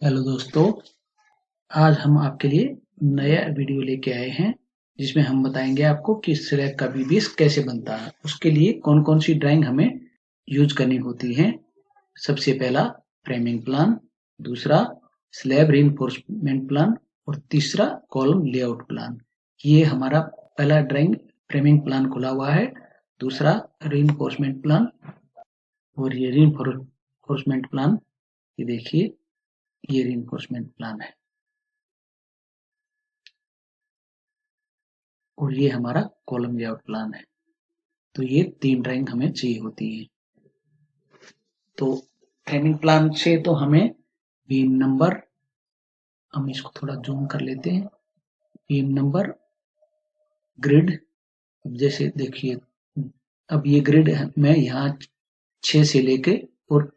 Hello दोस्तों, आज हम आपके लिए नया वीडियो लेके आए हैं जिसमें हम बताएंगे आपको कि स्लैब का बीबीएस कैसे बनता है। उसके लिए कौन कौन सी ड्राइंग हमें यूज करनी होती है। सबसे पहला फ्रेमिंग प्लान, दूसरा स्लैब रीइंफोर्समेंट प्लान और तीसरा कॉलम लेआउट प्लान। ये हमारा पहला ड्राइंग फ्रेमिंग प्लान खुला हुआ है, दूसरा रीइंफोर्समेंट प्लान और ये रीइंफोर्समेंट प्लान, ये देखिए ये रीइंफोर्समेंट प्लान है और ये हमारा कॉलम लेआउट प्लान है। तो ये 3 ड्राइंग हमें चाहिए होती है। तो फ्रेमिंग प्लान से तो हमें बीम नंबर, हम इसको थोड़ा जूम कर लेते हैं, बीम नंबर, ग्रिड। अब जैसे देखिए, अब ये ग्रिड में यहाँ 6 से लेके और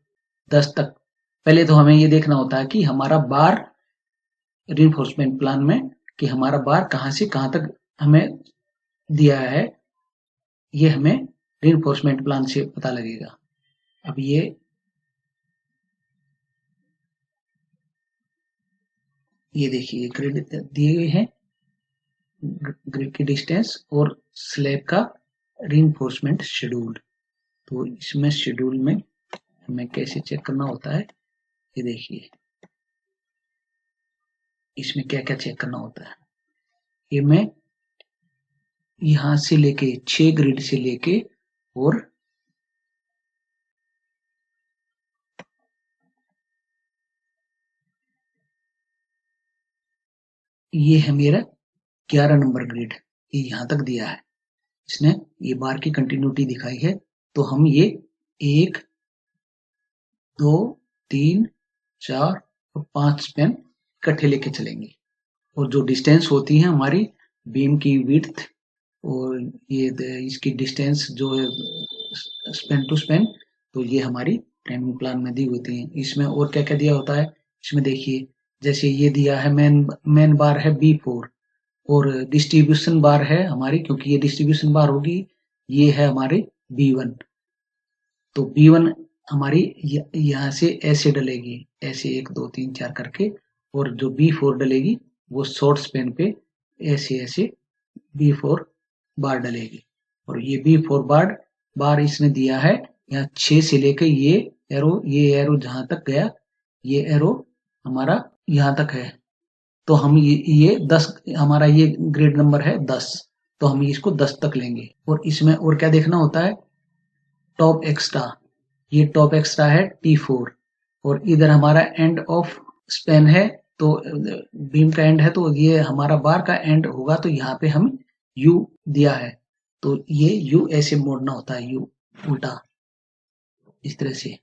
10 तक, पहले तो हमें ये देखना होता है कि हमारा बार रीइंफोर्समेंट प्लान में कि हमारा बार कहाँ से कहाँ तक हमें दिया है, ये हमें रीइंफोर्समेंट प्लान से पता लगेगा। अब ये देखिए ग्रिड दिए गए हैं, ग्रिड की डिस्टेंस और स्लैब का रीइंफोर्समेंट शेड्यूल। तो इसमें शेड्यूल में हमें कैसे चेक करना होता है, ये देखिए इसमें क्या क्या चेक करना होता है। ये मैं यहाँ से लेके 6 ग्रिड से लेके और ये है मेरा 11 नंबर ग्रिड, ये यहाँ तक दिया है। इसने ये बार की कंटिन्यूटी दिखाई है, तो हम ये 1, 2, 3, 4 और 5 स्पैन इकट्ठे लेके चलेंगे। और जो डिस्टेंस होती है हमारी बीम की विड्थ और ये इसकी डिस्टेंस जो है स्पैन टू स्पैन, तो ये हमारी फ्रेमिंग प्लान में दी होती है। इसमें और क्या क्या दिया होता है, इसमें देखिए जैसे ये दिया है मेन बार है B4 और डिस्ट्रीब्यूशन बार है हमारी, क्योंकि ये डिस्ट्रीब्यूशन बार होगी, ये है हमारी B1। तो B1 हमारी यहाँ से ऐसे डलेगी, ऐसे 1 2 3 4 करके, और जो B4 डलेगी वो शॉर्ट स्पैन पे ऐसे ऐसे B4 बार डलेगी। और ये B4 बार इसने दिया है यहाँ 6 से लेके ये एरो जहां तक गया, ये एरो हमारा यहाँ तक है। तो हम ये 10, हमारा ये ग्रेड नंबर है 10, तो हम इसको 10 तक लेंगे। और इसमें और क्या देखना होता है, टॉप एक्स्ट्रा, ये टॉप एक्स्ट्रा है T4 और इधर हमारा एंड ऑफ स्पैन है, तो बीम का एंड है, तो ये हमारा बार का एंड होगा, तो यहाँ पे हम U दिया है, तो ये U ऐसे मोड़ना होता है, U उल्टा इस तरह से।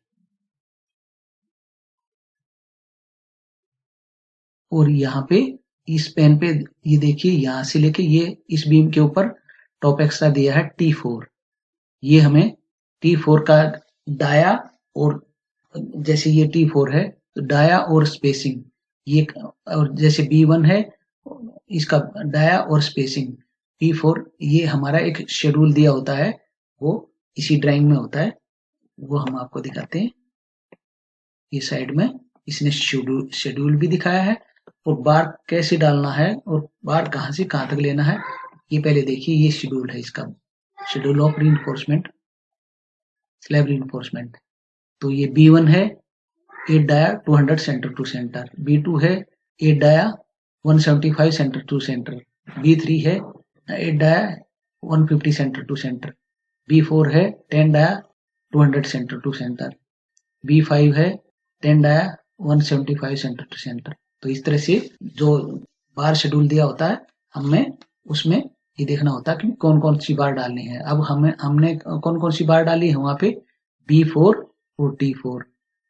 और यहाँ पे इस पेन पे ये देखिए यहाँ से लेके ये इस बीम के ऊपर टॉप एक्स्ट्रा दिया है T4। ये हमें T4 का डाया, और जैसे ये T4 है तो डाया और स्पेसिंग, ये और जैसे B1 है इसका डाया और स्पेसिंग, P4 ये हमारा एक शेड्यूल दिया होता है, वो इसी ड्राइंग में होता है, वो हम आपको दिखाते हैं। ये साइड में इसने शेड्यूल भी दिखाया है और बार कैसे डालना है और बार कहाँ से कहाँ तक लेना है, ये पहले देखिए। ये शेड्यूल है इसका, schedule of reinforcement, slab reinforcement. तो ये B1 है 8 dia 200 centre to centre, B2 है 8 dia 175 centre to centre, B3 है 8 dia 150 centre to centre, B4 है 10 dia 200 centre to centre, B5 है 10 डाया 175 सेंटर टू सेंटर। तो इस तरह से जो बार शेड्यूल दिया होता है, हमें उसमें ये देखना होता है कि कौन कौन सी बार डालनी है। अब हमने कौन कौन सी बार डाली है वहां पे B4 और T4।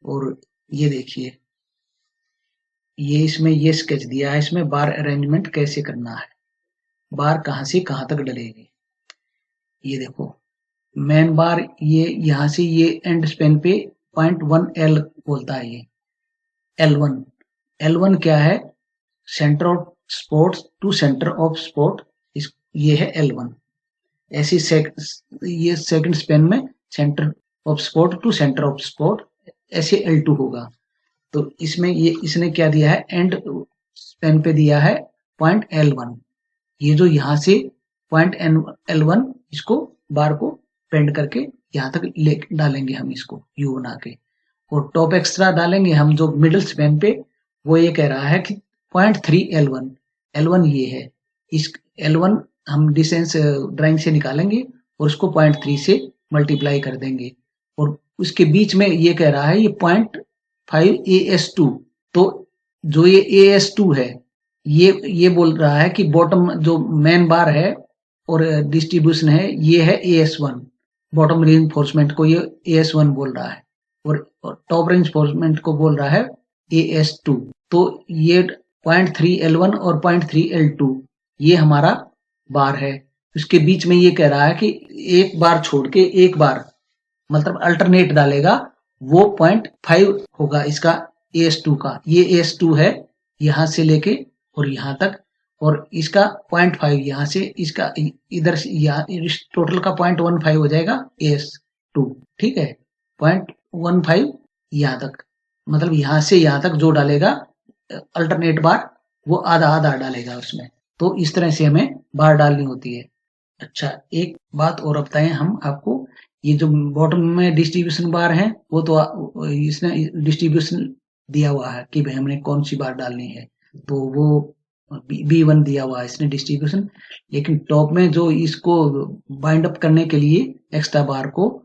और ये देखिए ये इसमें ये स्केच दिया है, इसमें बार अरेंजमेंट कैसे करना है, बार कहाँ से कहाँ तक डलेगी। ये देखो मेन बार ये यहाँ से ये एंड स्पेन पे 0.1L बोलता है, ये L1 क्या है, centre of support to centre of support, ये है L1। ऐसे ये सेकंड स्पेन में centre of support to centre of support, ऐसे L2 होगा। तो इसमें ये इसने क्या दिया है, एंड स्पेन पे दिया है पॉइंट L1। ये जो यहाँ से पॉइंट L1 इसको बार को पेंड करके यहाँ तक ले डालेंगे हम इसको यू बना के, और टॉप एक्स्ट्रा डालेंगे हम जो मिडिल स्पेन पे। वो ये कह रहा है कि 0.3 L1, L1 ये है, इस L1 हम डिस्टेंस ड्राइंग से निकालेंगे और उसको 0.3 से मल्टीप्लाई कर देंगे, और उसके बीच में ये कह रहा है ये 0.5 AS2। तो जो ये AS2 है, ये बोल रहा है कि बॉटम जो मेन बार है और डिस्ट्रीब्यूशन है ये है AS1, बॉटम रीइंफोर्समेंट को ये AS1 बोल रहा है, और टॉप रीइंफोर्समेंट को बोल रहा है AS2। तो ये 0.3 L1 और 0.3 L2 ये हमारा बार है। उसके बीच में ये कह रहा है कि एक बार छोड़ के एक बार, मतलब अल्टरनेट डालेगा, वो 0.5 होगा इसका AS2 का। ये AS2 है यहाँ से लेके और यहाँ तक, और इसका 0.5 यहाँ से, इसका इधर से यहाँ, इस टोटल का 0.15 हो जाएगा AS2। ठीक है, 0.15 यहाँ तक, मतलब यहाँ से यहाँ तक जो डालेगा अल्टरनेट बार, वो आधा आधा डालेगा उसमें। तो इस तरह से हमें बार डालनी होती है। अच्छा, एक बात और बताएं हम आपको, ये जो बॉटम में डिस्ट्रीब्यूशन बार है वो तो इसने डिस्ट्रीब्यूशन दिया हुआ है कि भाई हमने कौन सी बार डालनी है, तो वो B1 दिया हुआ है इसने डिस्ट्रीब्यूशन। लेकिन टॉप में जो इसको बाइंड अप करने के लिए एक्स्ट्रा बार को,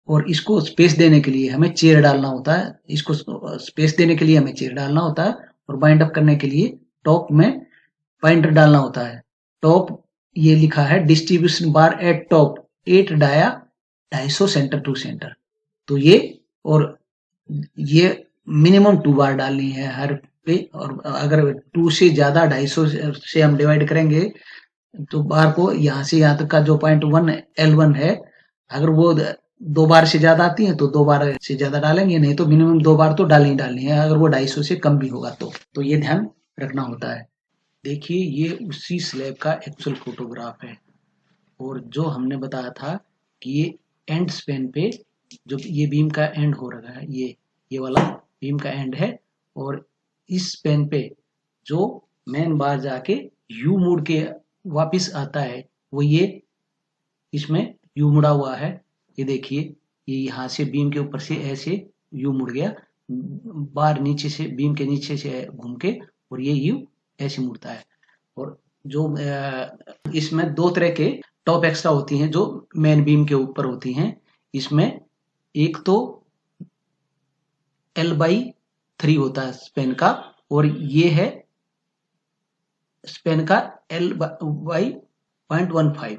और इसको स्पेस देने के लिए हमें चेयर डालना होता है, इसको स्पेस देने के लिए हमें चेयर डालना होता है, और बाइंड अप करने के लिए टॉप में पॉइंटर डालना होता है। टॉप ये लिखा है distribution bar at top 8 dia 250 centre to centre. तो ये, और ये मिनिमम 2 बार डालनी है हर पे, और अगर 2 से ज्यादा 250 से हम डिवाइड करेंगे तो बार को यहाँ से यहाँ तक का जो 0.1 L1 है, अगर वो 2 बार से ज्यादा आती है तो 2 बार से ज्यादा डालेंगे, नहीं तो मिनिमम 2 बार तो डालनी डालनी है, अगर वो 250 से कम भी होगा तो ये ध्यान रखना होता है। देखिए, ये उसी स्लैब का एक्चुअल फोटोग्राफ है, और जो हमने बताया था कि ये एंड स्पेन पे जो ये बीम का एंड हो रहा है, ये वाला बीम का एंड है, और इस स्पेन पे जो मेन बार जाके यू मुड़ के वापस आता है, वो ये इसमें यू मुड़ा हुआ है। ये देखिए, ये यहाँ से बीम के ऊपर से ऐसे यू मुड़ गया, बार नीचे से बीम के नीचे से घूम के, और ये यू ऐसे मुड़ता है। और जो इसमें 2 तरह के टॉप एक्स्ट्रा होती हैं जो मेन बीम के ऊपर होती हैं। इसमें एक तो L/3 होता है स्पेन का, और ये है स्पेन का L/0.15,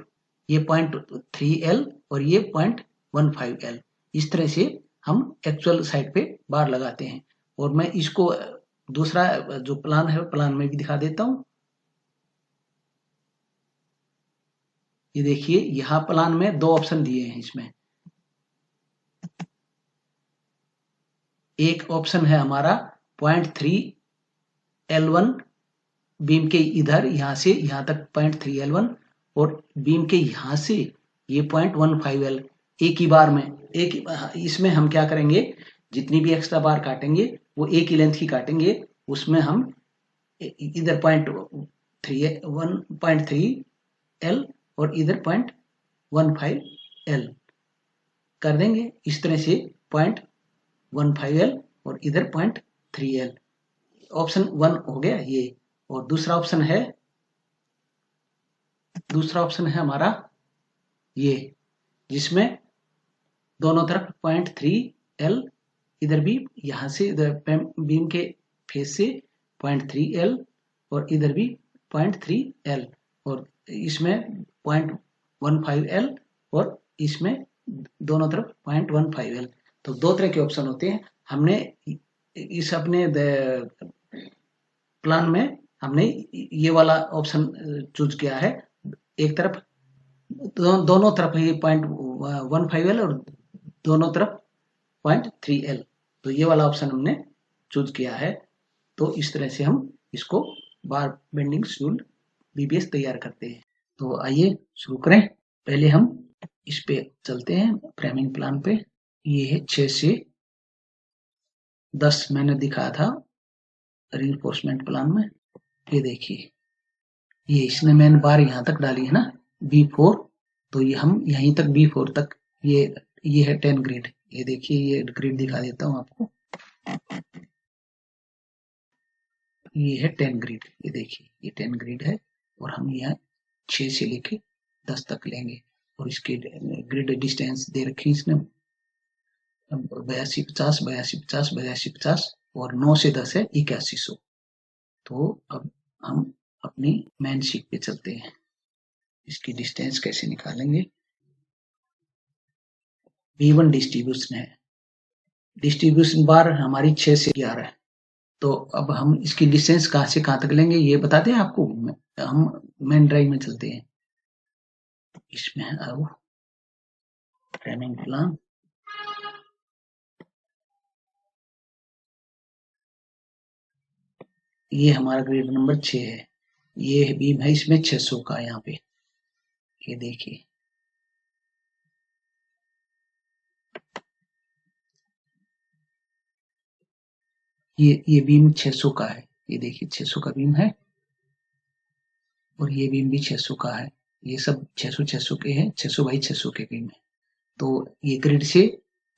ये 0.3L और ये 0.15L। इस तरह से हम एक्चुअल साइड पे बार लगाते हैं। और मैं इसको दूसरा जो प्लान है प्लान में भी दिखा देता हूँ। ये देखिए, यहाँ प्लान में 2 ऑप्शन दिए हैं इसमें। एक ऑप्शन है हमारा 0.3 L1 बीम के इधर, यहाँ से यहाँ तक 0.3 L1, और बीम के यहाँ से ये 0.15 L, एक ही बार में। इसमें हम क्या करेंगे, जितनी भी एक्स्ट्रा बार काटेंगे वो एक ही लेंथ की काटेंगे, उसमें हम इधर 1.3 L और इधर 0.15 L कर देंगे। इस तरह से 0.15 L और इधर 0.3 L, ऑप्शन 1 हो गया ये। और दूसरा ऑप्शन है हमारा ये, जिसमें दोनों तरफ 0.3 L, इधर भी यहाँ से इधर बीम के फेस से 0.3 L और इधर भी 0.3 L, और इसमें 0.15 L और इसमें दोनों तरफ 0.15 L। तो 2 तरह के ऑप्शन होते हैं। हमने इस अपने प्लान में हमने ये वाला ऑप्शन चूज किया है। एक तरफ दोनों तरफ ही 0.15 L और दोनों तरफ 0.3 L, तो ये वाला ऑप्शन हमने चूज किया है। तो इस तरह से हम इसको बार बेंडिंग शेड्यूल BBS तैयार करते हैं। तो आइए शुरू करें। पहले हम इस पे चलते हैं फ्रेमिंग प्लान पे। ये है 6 से 10 मैंने दिखाया था रीइंफोर्समेंट प्लान में। ये देखिए, ये इसने मैंने बार यहाँ तक डाली है ना B4, तो ये हम यहीं तक B4 तक, ये है 10 ग्रिड। ये देखिए, ये ग्रिड दिखा देता हूँ आपको। ये है 10 ग्रिड, ये देखिए ये 10 ग्रिड है, और हम यहाँ 6 से लेके 10 तक लेंगे, और इसके ग्रिड डिस्टेंस दे रखी इसने 8250, 8250, 8250, और 9 से 10 है 8100। तो अब हम अपनी मेन शीट पे चलते हैं। इसकी डिस्टेंस कैसे निकालेंगे? V1 डिस्ट्रीब्यूशन है, डिस्ट्रीब्यूशन बार हमारी 6 से 11 है। तो अब हम इसकी डिस्टेंस कहाँ से कहाँ तक लेंगे ये बताते हैं आपको। हम मेन ड्राइव में चलते हैं, इसमें आओ फ्रेमिंग प्लान। ये हमारा ग्रिड नंबर 6 है, ये बीम है इसमें 600 का। यहाँ पे ये देखिए, ये बीम 600 का है। ये देखिए 600 का बीम है, और ये बीम भी 600 का है। ये सब 600 600 के हैं, 600 बाई 600 के बीम है। तो ये ग्रिड से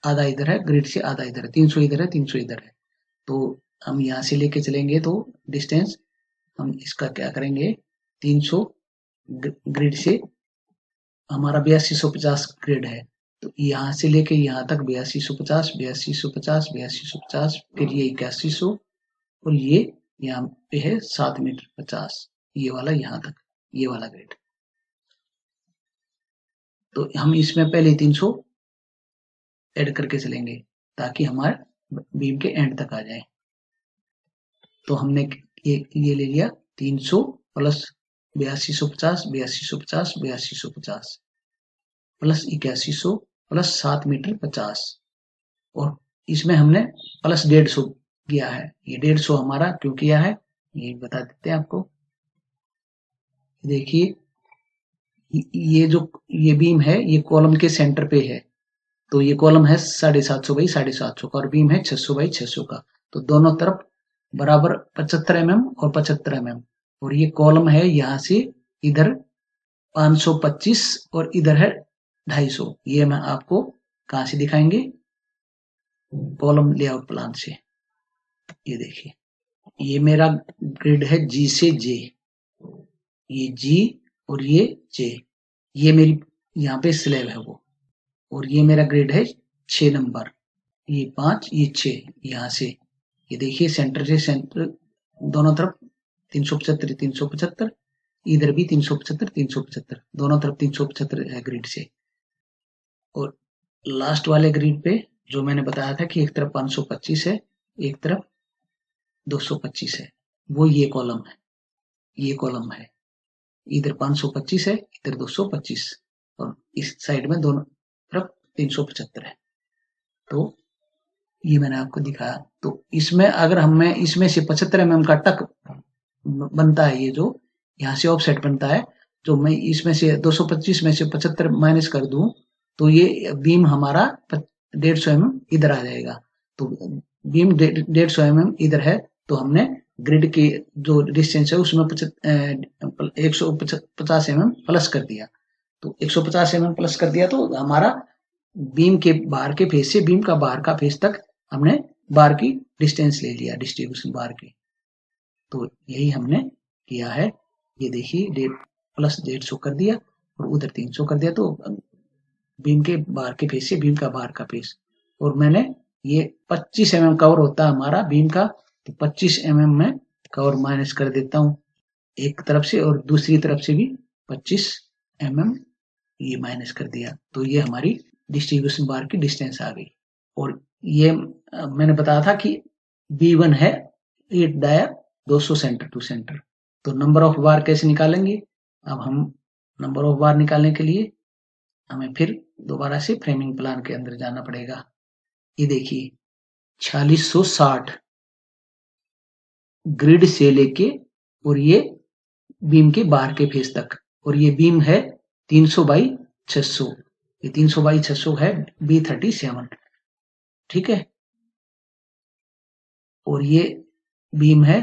आधा इधर है, ग्रिड से आधा इधर है, 300 इधर है, 300 इधर है। तो हम यहाँ से लेके चलेंगे तो डिस्टेंस हम इसका क्या करेंगे, 300 ग्रिड से हमारा 8250 ग्रिड है, तो यहाँ से लेके यहाँ तक 8250, 8250, 8250, फिर ये 8100, और ये यहाँ पे है 7 मीटर 50, ये वाला यहाँ तक, ये वाला ग्रिड। तो हम इसमें पहले 300 ऐड करके चलेंगे ताकि हमारे बीम के एंड तक आ जाए। तो हमने ये ले लिया 300 प्लस 8250, 8250, 8250 प्लस 8100 प्लस 7 मीटर 50, और इसमें हमने प्लस 150 किया है। ये 150 हमारा क्यों किया है ये बता देते हैं आपको। देखिए, ये बीम है, ये कॉलम के सेंटर पे है, तो ये कॉलम है 750 बाई 750 का, और बीम है 600 बाई 600 का। तो दोनों तरफ बराबर 75 mm और 75 mm, और ये कॉलम है यहाँ से इधर 525, और इधर है 250। ये मैं आपको कहाँ से दिखाएंगे, कॉलम लेआउट प्लान से। ये देखिए, ये मेरा ग्रिड है G से J, ये G और ये J, ये मेरी यहाँ पे स्लैब है वो, और ये मेरा ग्रिड है 6 नंबर, ये 5, ये 6, यहाँ से ये देखिए सेंटर से सेंटर दोनों तरफ 375 375, इधर भी 375 375, दोनों तरफ 375 है ग्रिड से। और लास्ट वाले ग्रिड पे जो मैंने बताया था कि एक तरफ 525 है, एक तरफ 225 है, वो ये कॉलम है, ये कॉलम है, इधर 525 है, इधर 225, और इस साइड में दोनों तरफ 375 है। तो ये मैंने आपको दिखाया। तो इसमें अगर हमें इसमें से 75 mm का टक बनता है, ये जो यहाँ से ऑफसेट बनता है, जो मैं इसमें से 225 में से 75 माइनस कर दूं, तो ये बीम हमारा 150 mm इधर आ जाएगा। तो बीम 150 mm इधर है, तो हमने ग्रिड की जो डिस्टेंस है उसमें 150 mm प्लस कर दिया। तो 150 mm प्लस कर दिया, तो हमारा बीम के बाहर के फेस से बीम का बाहर का फेस तक हमने बार की डिस्टेंस ले लिया, डिस्ट्रीब्यूशन बार की। तो यही हमने किया है। ये देखिए प्लस 150 कर दिया और उधर 300 कर दिया, तो बीम के बाहर के फेस से बीम का बाहर का फेस। और मैंने ये 25 mm कवर होता है हमारा बीम का, तो 25 mm में कवर माइनस कर देता हूँ एक तरफ से, और दूसरी तरफ से भी 25 mm ये माइनस कर दिया। तो ये हमारी डिस्ट्रीब्यूशन बार की डिस्टेंस आ गई। और ये मैंने बताया था कि B1 है 8 डाया 200 सेंटर टू सेंटर। तो नंबर ऑफ बार कैसे निकालेंगे? अब हम नंबर ऑफ बार निकालने के लिए हमें फिर दोबारा से फ्रेमिंग प्लान के अंदर जाना पड़ेगा। ये देखिए 4660 ग्रिड से लेके और ये बीम के बाहर के फेस तक, और ये बीम है 300 बाई 600, ये 300 बाई 600 है B37। ठीक है, और ये बीम है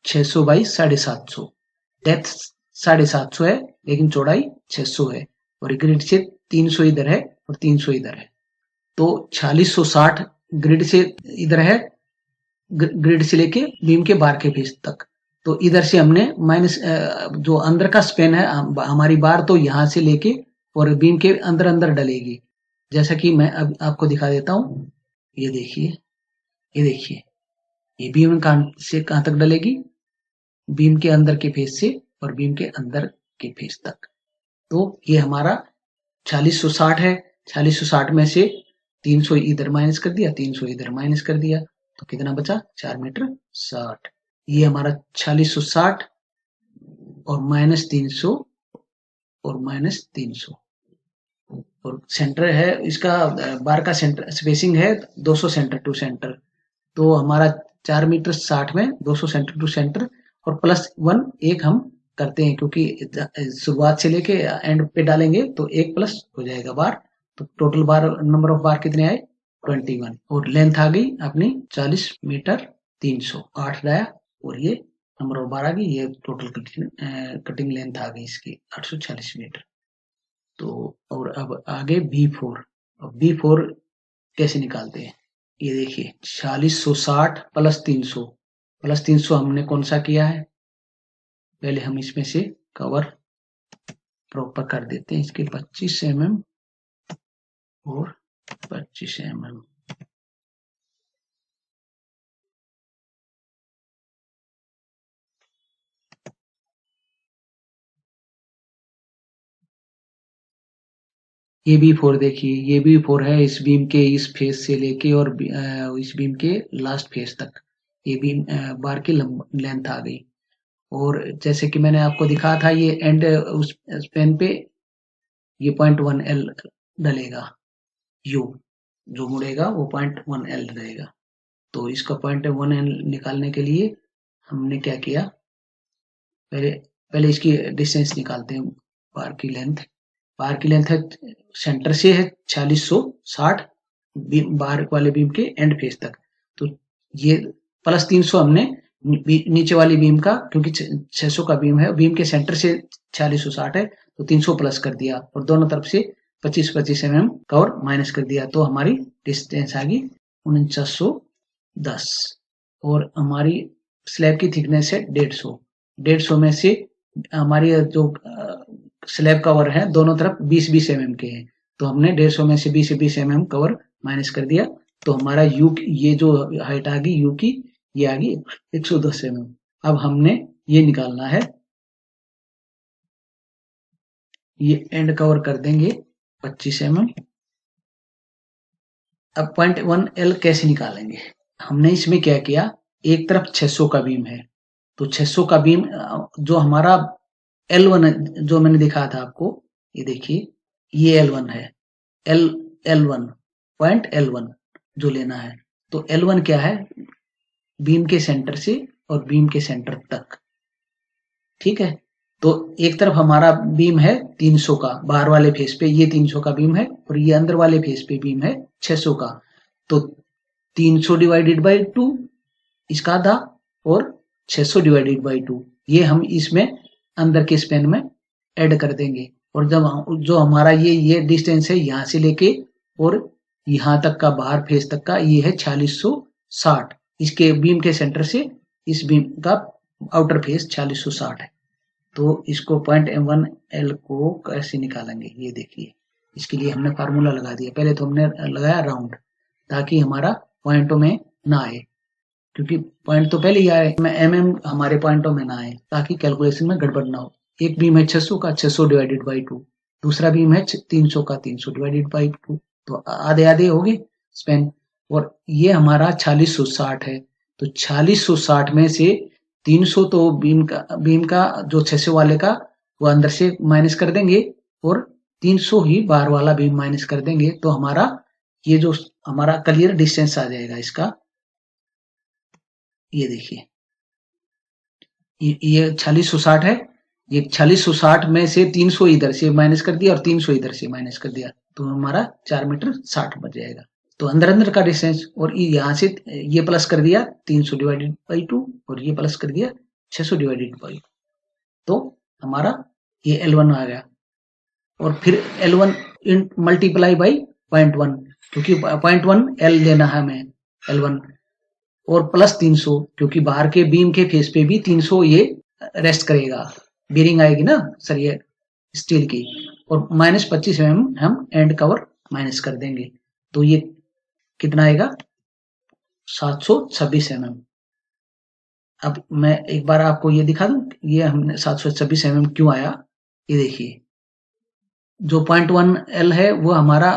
600 बाई 750। डेप्थ 750 है लेकिन चौड़ाई 600 है और ग्रिड से 300 इधर है और 300 इधर है, तो 4660 ग्रिड से इधर है, ग्रिड से लेके बीम के बार के फेस तक। तो इधर से हमने माइनस जो अंदर का स्पेन है हमारी बार तो यहाँ से लेके और बीम के अंदर अंदर डलेगी, जैसा कि मैं अब आपको दिखा देता हूँ। ये देखिए, ये देखिए, ये बीम से कहाँ तक डलेगी, बीम के अंदर के फेस से और बीम के अंदर के फेस तक। तो ये हमारा 4660 है, 4660 में से 300 इधर माइनस कर दिया, 300 इधर माइनस कर दिया, तो कितना बचा, 4 मीटर 60। ये हमारा 4660 और माइनस 300 और माइनस 300 और सेंटर है इसका, बार का सेंटर स्पेसिंग है 200 सेंटर टू सेंटर, तो हमारा 4 मीटर 60 में 200 सेंटर टू सेंटर और +1 एक हम करते हैं क्योंकि शुरुआत से लेके एंड पे डालेंगे तो 1 प्लस हो जाएगा बार, तो टोटल बार नंबर ऑफ बार कितने आए, 21 और लेंथ आ गई अपनी 40 मीटर 300, 8 डाया और ये नंबर ऑफ बार आ गई, ये टोटल कटिंग लेंथ आ गई इसकी 840 मीटर। तो और अब आगे B4, अब B4 कैसे निकालते हैं, ये देखिए 4660 प्लस 300 हमने कौन सा किया है, पहले हम इसमें से कवर प्रॉपर कर देते हैं, इसके 25 mm और 25 mm। ये B4 देखिए, ये B4 है इस बीम के इस फेस से लेके और इस बीम के लास्ट फेस तक, ये बीम बार की लेंथ आ गई। और जैसे कि मैंने आपको दिखाया था ये एंड उस पेन पे ये 0.1L डलेगा, यू जो मुड़ेगा वो 0.1L रहेगा। तो इसका 0.1L निकालने के लिए हमने क्या किया, पहले इसकी डिस्टेंस निकालते हैं, बार की लेंथ है सेंटर से है 4660 बार वाले बीम के एंड फेस तक, तो ये प्लस 300 हमने नीचे वाली बीम का, क्योंकि 600 का बीम है, बीम के सेंटर से 4660 है तो 300 प्लस कर दिया और दोनों तरफ से 25-25 mm का और माइनस कर दिया, तो हमारी डिस्टेंस आ गई 4910 और हमारी स्लैब की थिकनेस है 150 में से हमारी जो स्लैब कवर है दोनों तरफ 20-20 mm के हैं, तो हमने 150 में से 20-20 mm कवर माइनस कर दिया, तो हमारा यू ये जो हाइट आ गई यू की, ये आ गई 110 mm। अब हमने ये निकालना है, ये एंड कवर कर देंगे 25 mm। अब 0.1L कैसे निकालेंगे, हमने इसमें क्या किया, एक तरफ 600 का बीम है, तो 600 का बीम जो हमारा L1 जो मैंने दिखाया था आपको, ये देखिए ये L1 है, L1 पॉइंट L1 जो लेना है, तो L1 क्या है, बीम के सेंटर से और बीम के सेंटर तक, ठीक है। तो एक तरफ हमारा बीम है 300 का, बाहर वाले फेस पे ये 300 का बीम है और ये अंदर वाले फेस पे बीम है 600 का, तो 300 डिवाइडेड बाई 2 इसका आधा और 600 डिवाइडेड बाई 2 ये हम इसमें अंदर के स्पेन में ऐड कर देंगे, और जब जो हमारा ये डिस्टेंस है यहाँ से लेके और यहाँ तक का बाहर फेस तक का, ये है 4660, इसके बीम के सेंटर से इस बीम का आउटर फेस 4660 है, तो इसको 0.1L को कैसे निकालेंगे, ये देखिए, इसके लिए हमने फार्मूला लगा दिया, पहले तो हमने लगाया राउंड ताकि हमारा पॉइंटों में ना आए, क्योंकि पॉइंट तो पहले ही आए, mm हमारे पॉइंटों में ना आए ताकि कैलकुलेशन में गड़बड़ ना हो। एक बीम है 600 का, 600 डिवाइडेड बाई 2, दूसरा बीम है 300 का, 300 डिवाइडेड बाई 2, तो आधे आधे हो गए स्पेन, और ये हमारा 4660 है, तो 4660 में से 300 तो बीम का जो 600 वाले का वो अंदर से माइनस कर देंगे और 300 ही बाहर वाला बीम माइनस कर देंगे, तो हमारा ये जो हमारा क्लियर डिस्टेंस आ जाएगा इसका, ये देखिए ये 4660 है, ये 4660 में से 300 इधर से माइनस कर दिया और 300 इधर से माइनस कर दिया, तो हमारा 4 मीटर 60 बच जाएगा। तो अंदर अंदर का डिस्टेंस, और यहाँ से ये प्लस कर दिया 300 डिवाइडेड बाई 2 और ये प्लस कर दिया 600 डिवाइडेड बाई, तो हमारा ये L1 आ गया। और फिर L1 मल्टीप्लाई बाई 0.1, क्योंकि 0.1 L लेना है हमें L1, और प्लस 300 क्योंकि बाहर के बीम के फेस पे भी 300 ये रेस्ट करेगा, बेरिंग आएगी ना सर ये स्टील की, और माइनस 25 mm हम एंड कवर माइनस कर देंगे, तो ये कितना आएगा 726 mm। अब मैं एक बार आपको ये दिखा दूं, ये हमने 726 mm क्यों आया, ये देखिए जो 0.1 L है वो हमारा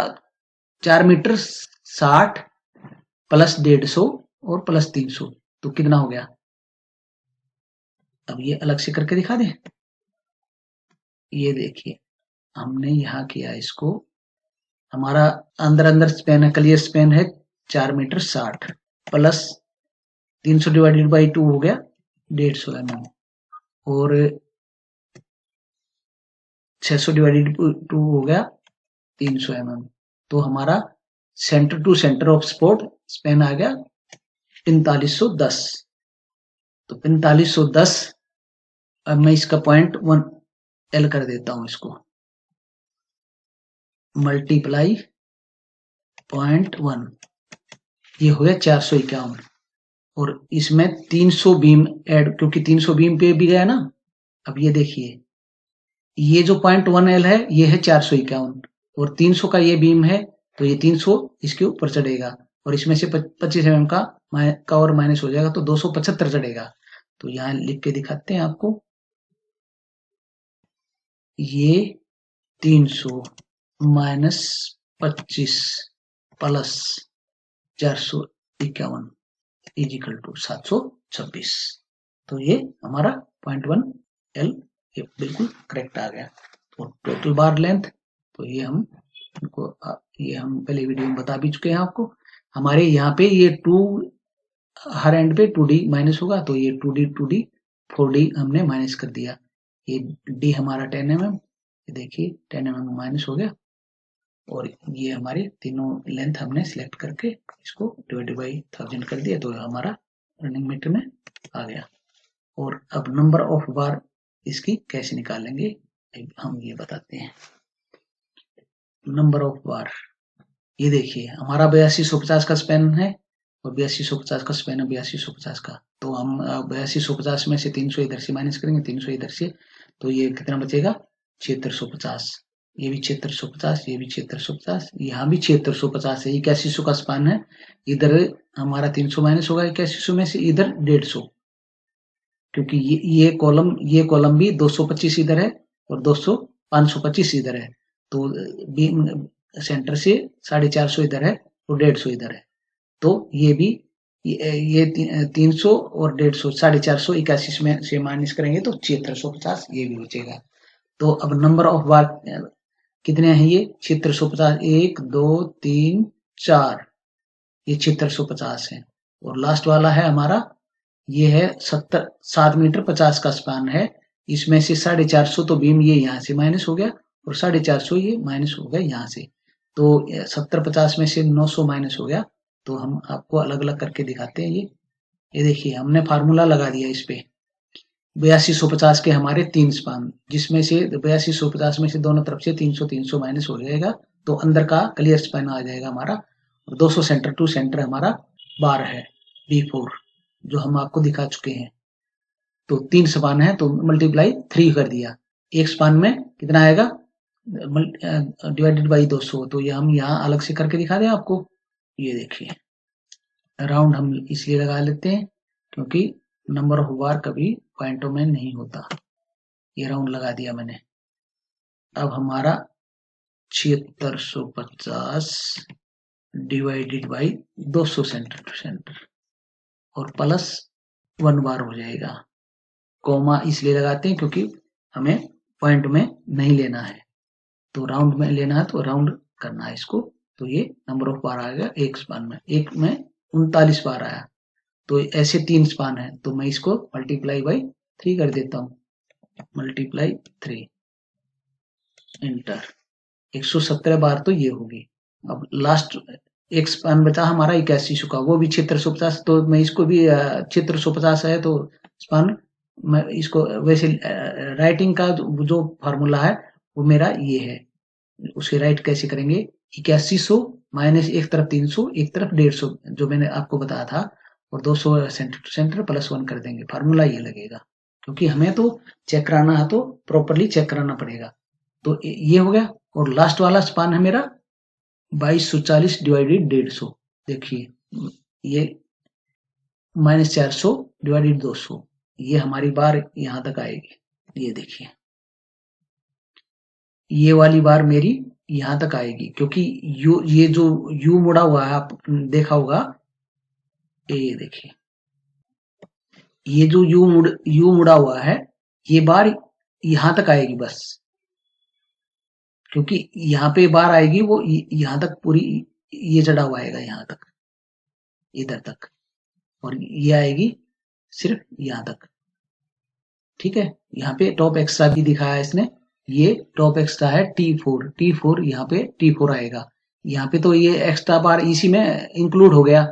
4 मीटर 60 प्लस 150 और प्लस 300, तो कितना हो गया। अब ये अलग से करके दिखा दें, ये देखिए हमने यहाँ किया इसको, हमारा अंदर अंदर स्पेन है, क्लियर स्पेन है 4 मीटर 60 प्लस 300 डिवाइडेड बाई 2 हो गया 150 mm, और 600 डिवाइडेड 2 हो गया 300 mm, तो हमारा centre to centre of support span आ गया 4510। तो 4510, अब मैं इसका 0.1 L कर देता हूं, इसको मल्टीप्लाई 0.1, ये हो गया 451, और इसमें 300 बीम ऐड, क्योंकि 300 बीम पे भी गया ना। अब ये देखिए ये जो 0.1 L है ये है 451, और 300 का ये बीम है, तो ये 300 इसके ऊपर चढ़ेगा, और इसमें से 25 mm का और माइनस हो जाएगा, तो 275 चढ़ेगा। तो यहाँ लिख के दिखाते हैं आपको, ये 300 माइनस 25 प्लस 451 इजिकल टू 726, तो ये हमारा 0.1 L ये बिल्कुल करेक्ट आ गया। तो टोटल बार लेंथ, तो ये हम पहले वीडियो में बता भी चुके हैं आपको। हमारे यहाँ पे ये 2 हर एंड पे 2D माइनस होगा, तो ये 2D 4D हमने माइनस कर दिया। ये D हमारा 10 mm, ये देखिए 10 mm माइनस हो गया, और ये हमारे तीनों लेंथ हमने सिलेक्ट करके इसको डिवाइड बाई 1000 कर दिया, तो हमारा रनिंग मीटर में आ गया। और अब नंबर ऑफ बार इसकी कैसे निकालेंगे हम ये बताते हैं। नंबर ऑफ बार, ये देखिए हमारा 8250 का स्पेन है, और 8250 का स्पेन है 8250 का, तो हम 8250 में से 300 इधर से माइनस करेंगे, 300 इधर से, तो ये कितना बचेगा 7650, ये भी 7650, ये भी 7650, यहाँ भी 7650 है। 8100 का स्पान है, इधर हमारा 300 माइनस होगा 8100 में से, इधर 150, क्योंकि ये कॉलम भी 225 इधर है और 525 इधर है, तो सेंटर से 450 इधर है और 150 इधर है, तो ये भी ये 300 और 150 450 81 में से माइनस करेंगे तो 7650 ये भी बचेगा। तो अब नंबर ऑफ बार कितने हैं, ये 7650, 1 2 3 4, ये 7650 है, और लास्ट वाला है हमारा ये है 7 मीटर 50 का स्पान है, इसमें से 450 तो बीम ये यहाँ से माइनस हो गया, और 450 ये माइनस हो गया यहाँ से, तो 70-50 में से 900 माइनस हो गया। तो हम आपको अलग अलग करके दिखाते हैं। ये देखिए हमने फार्मूला लगा दिया इस पे, 8250 के हमारे 3 स्पान, जिसमें से 8250 में से दोनों तरफ से 300 माइनस हो जाएगा, तो अंदर का क्लियर स्पान आ जाएगा हमारा, और 200 सेंटर टू सेंटर हमारा बार है B4, जो हम आपको दिखा चुके हैं। तो 3 स्पान है तो मल्टीप्लाई 3 कर दिया, एक स्पान में कितना आएगा डिवाइडेड बाई 200, तो ये हम यहाँ अलग से करके दिखा दें आपको। ये देखिए राउंड हम इसलिए लगा लेते हैं क्योंकि नंबर ऑफ बार कभी पॉइंटों में नहीं होता, ये राउंड लगा दिया मैंने। अब हमारा 7650 divided by 200 centre to centre और प्लस 1 बार हो जाएगा। कोमा इसलिए लगाते हैं क्योंकि हमें पॉइंट में नहीं लेना है, तो राउंड में लेना है, तो राउंड करना है इसको। तो ये नंबर ऑफ बार आएगा एक स्पान में, एक में 39 बार आया, तो ऐसे 3 स्पान है, तो मैं इसको मल्टीप्लाई बाई 3 कर देता हूँ, मल्टीप्लाई 3 इंटर, 117 बार तो ये होगी। अब लास्ट एक स्पान बचा हमारा 8100 का, वो भी 7650, तो मैं इसको भी 7650 है तो स्पान, मैं इसको वैसे राइटिंग का जो फार्मूला है वो मेरा ये है, उसे राइट कैसे करेंगे, 8100 माइनस एक तरफ 300 एक तरफ 150 जो मैंने आपको बताया था, और 200 सेंटर टू सेंटर प्लस 1 कर देंगे, फार्मूला ये लगेगा, क्योंकि हमें तो चेक कराना है तो प्रॉपरली चेक कराना पड़ेगा। तो ये हो गया, और लास्ट वाला स्पान है मेरा 2240 डिवाइडेड 150, देखिए ये -400 डिवाइडेड 200, ये हमारी बार यहां तक आएगी, ये देखिए ये वाली बार मेरी यहां तक आएगी, क्योंकि ये जो यू मुड़ा हुआ है आप देखा होगा, ये देखिए ये जो यू मुड़ा हुआ है, ये बार यहां तक आएगी बस, क्योंकि यहाँ पे बार आएगी वो यहां तक पूरी, ये चढ़ा हुआ आएगा यहाँ तक, इधर तक, और ये आएगी सिर्फ यहाँ तक। ठीक है, यहाँ पे टॉप एक्स्ट्रा भी दिखाया है इसने, ये टॉप एक्स्ट्रा है T4 यहाँ पे T4 आएगा, यहाँ पे तो ये एक्स्ट्रा बार इसी में इंक्लूड हो गया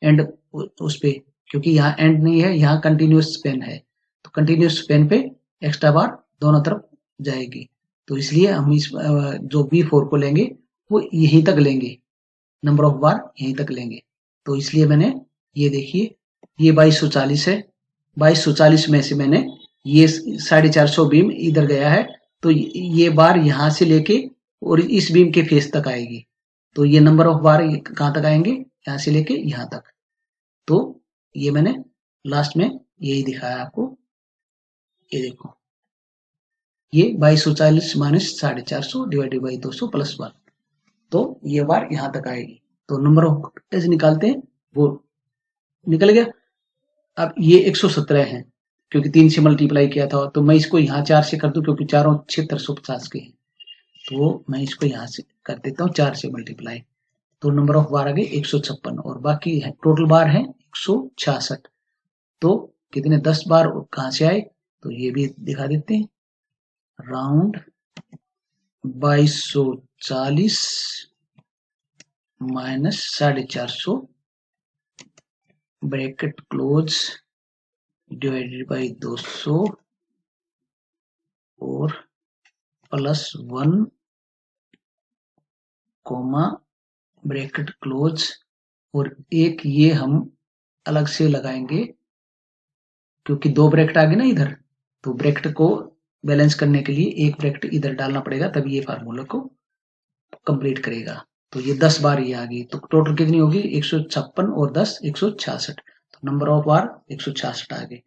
एंड उस पे, क्योंकि यहाँ एंड नहीं है, यहाँ कंटिन्यूस स्पेन है, तो कंटिन्यूस स्पेन पे एक्स्ट्रा बार दोनों तरफ जाएगी, तो इसलिए हम इस जो B4 को लेंगे वो यहीं तक लेंगे, नंबर ऑफ बार यहीं तक लेंगे, तो इसलिए मैंने ये देखिए ये 2240 है, 2240 में से मैंने ये 450 बीम इधर गया है, तो ये बार यहां से लेके और इस बीम के फेस तक आएगी, तो ये नंबर ऑफ बार कहां तक आएंगे, यहां से लेके यहां तक, तो ये मैंने लास्ट में यही दिखाया आपको, ये देखो ये 2240 माइनस 450 डिवाइडेड बाई 200 प्लस 1, तो ये बार यहां तक आएगी, तो नंबर ऑफ कैसे निकालते हैं वो निकल गया। अब ये 117 है, क्योंकि 3 से मल्टीप्लाई किया था, तो मैं इसको यहाँ 4 से कर दूं, क्योंकि चारों 7650 के हैं, तो मैं इसको यहाँ से कर देता हूँ 4 से मल्टीप्लाई, तो नंबर ऑफ बार आ गए 156, और बाकी है टोटल बार है 166, तो कितने 10 बार कहाँ से आए, तो ये भी दिखा देते हैं, round 2240 minus 450 bracket close divided by 200 और प्लस 1 कोमा ब्रैकेट क्लोज, और एक ये हम अलग से लगाएंगे, क्योंकि 2 ब्रैकेट आ गए ना इधर, तो ब्रैकेट को बैलेंस करने के लिए एक ब्रैकेट इधर डालना पड़ेगा, तभी ये फार्मूला को कंप्लीट करेगा, तो ये 10 बार ये आ गई, तो टोटल कितनी होगी 156 और 10 166, तो नंबर ऑफ बार 166 आ गए,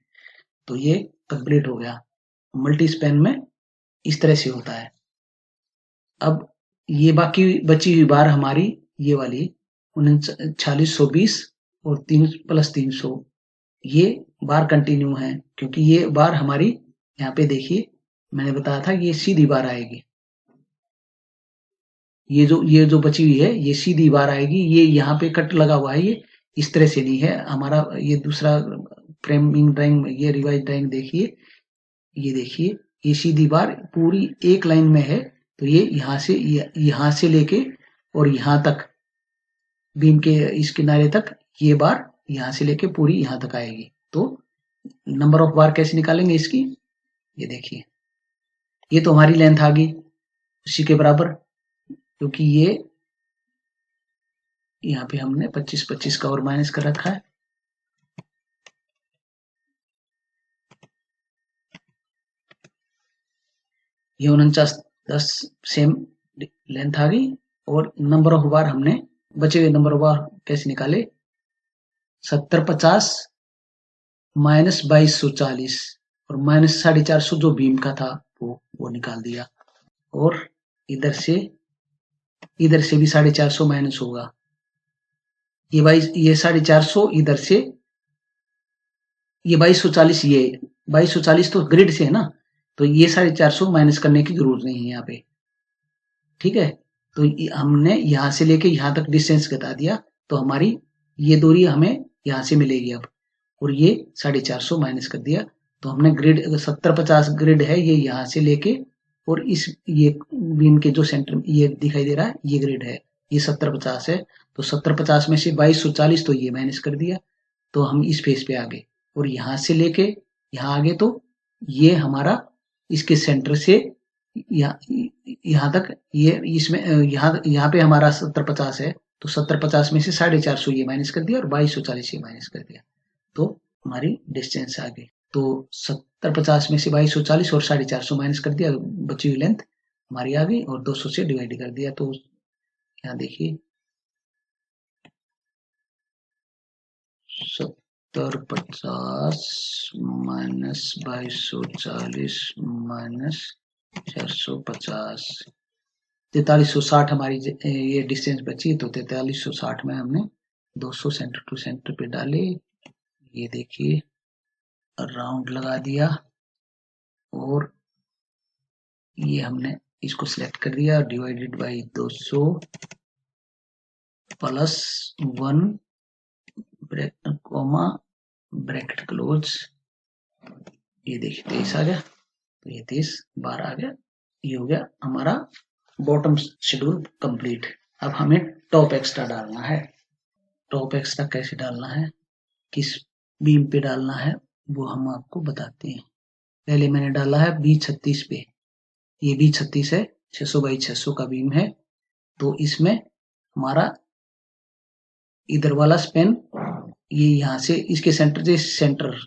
तो ये कंप्लीट हो गया। मल्टी स्पेन में इस तरह से होता है। अब ये बाकी बची हुई बार हमारी ये वाली 3920 और 3 प्लस 300, ये बार कंटिन्यू है, क्योंकि ये बार हमारी यहाँ पे देखिए मैंने बताया था ये सीधी बार आएगी, ये जो बची हुई है ये सीधी बार आएगी, ये यहाँ पे कट लगा हुआ है, ये इस तरह से नहीं है हमारा, ये दूसरा फ्रेमिंग ड्राइंग, ये रिवाइज ड्राइंग देखिए, ये देखिए ये सीधी बार पूरी एक लाइन में है, तो ये यहाँ से लेके और यहाँ तक बीम के इस किनारे तक ये बार यहाँ से लेके पूरी यहाँ तक आएगी, तो नंबर ऑफ बार कैसे निकालेंगे इसकी, ये देखिए ये तो हमारी लेंथ आ गई उसी के बराबर, क्योंकि ये यहाँ पे हमने 25-25 का और माइनस कर रखा है, ये 49-10 सेम लेंथ आ गई, और नंबर ऑफ बार हमने बचे हुए नंबर ऑफ बार कैसे निकाले, 7050 माइनस 2240 और माइनस 450 जो बीम का था वो निकाल दिया, और इधर से भी 450 माइनस होगा, ये 450 इधर से, ये 2240, ये 2240 तो ग्रिड से है ना, तो ये 450 माइनस करने की जरूरत नहीं है यहाँ पे, ठीक है, तो हमने यहाँ से लेके यहाँ तक डिस्टेंस बता दिया, तो हमारी ये दूरी हमें यहाँ से मिलेगी अब, और ये 450 माइनस कर दिया, तो हमने ग्रिड 70-50 ग्रिड है, ये यहाँ से लेके और इस ये बीम के जो सेंटर ये दिखाई दे रहा है ये ग्रिड है, ये 70-50 है, तो 70-50 में से 2240 तो ये माइनस कर दिया, तो हम इस फेज पे आ गए। और यहाँ से लेके यहाँ आ गए तो ये हमारा इसके सेंटर से यहाँ तक ये इसमें यहाँ पे हमारा 70-50 है, तो 70-50 में से 450 ये माइनस कर दिया और 2240 ये माइनस कर दिया, तो हमारी डिस्टेंस आ गई। तो 70-50 में से 2240 और 450 माइनस कर दिया, बची हुई लेंथ हमारी आ गई और 200 से डिवाइड कर दिया। तो यहाँ देखिए 70-50 माइनस 2240 माइनस 450, 4360 हमारी ये डिस्टेंस बची। तो 4360 में हमने 200 सेंटर टू सेंटर पे डाले, ये देखिए राउंड लगा दिया और ये हमने इसको सिलेक्ट कर दिया, divided by 200 plus 1 bracket comma bracket close, ये देखिए 23 आ गया, तो ये 23 बार आ गया, ये हो गया हमारा बॉटम शेड्यूल कंप्लीट। अब हमें टॉप एक्स्ट्रा डालना है। टॉप एक्स्ट्रा कैसे डालना है, किस बीम पे डालना है, वो हम आपको बताते हैं। पहले मैंने डाला है B36 पे, ये B36 है, 600 बाई 600 का बीम है, तो इसमें हमारा इधर वाला स्पेन ये यहाँ से इसके सेंटर से सेंटर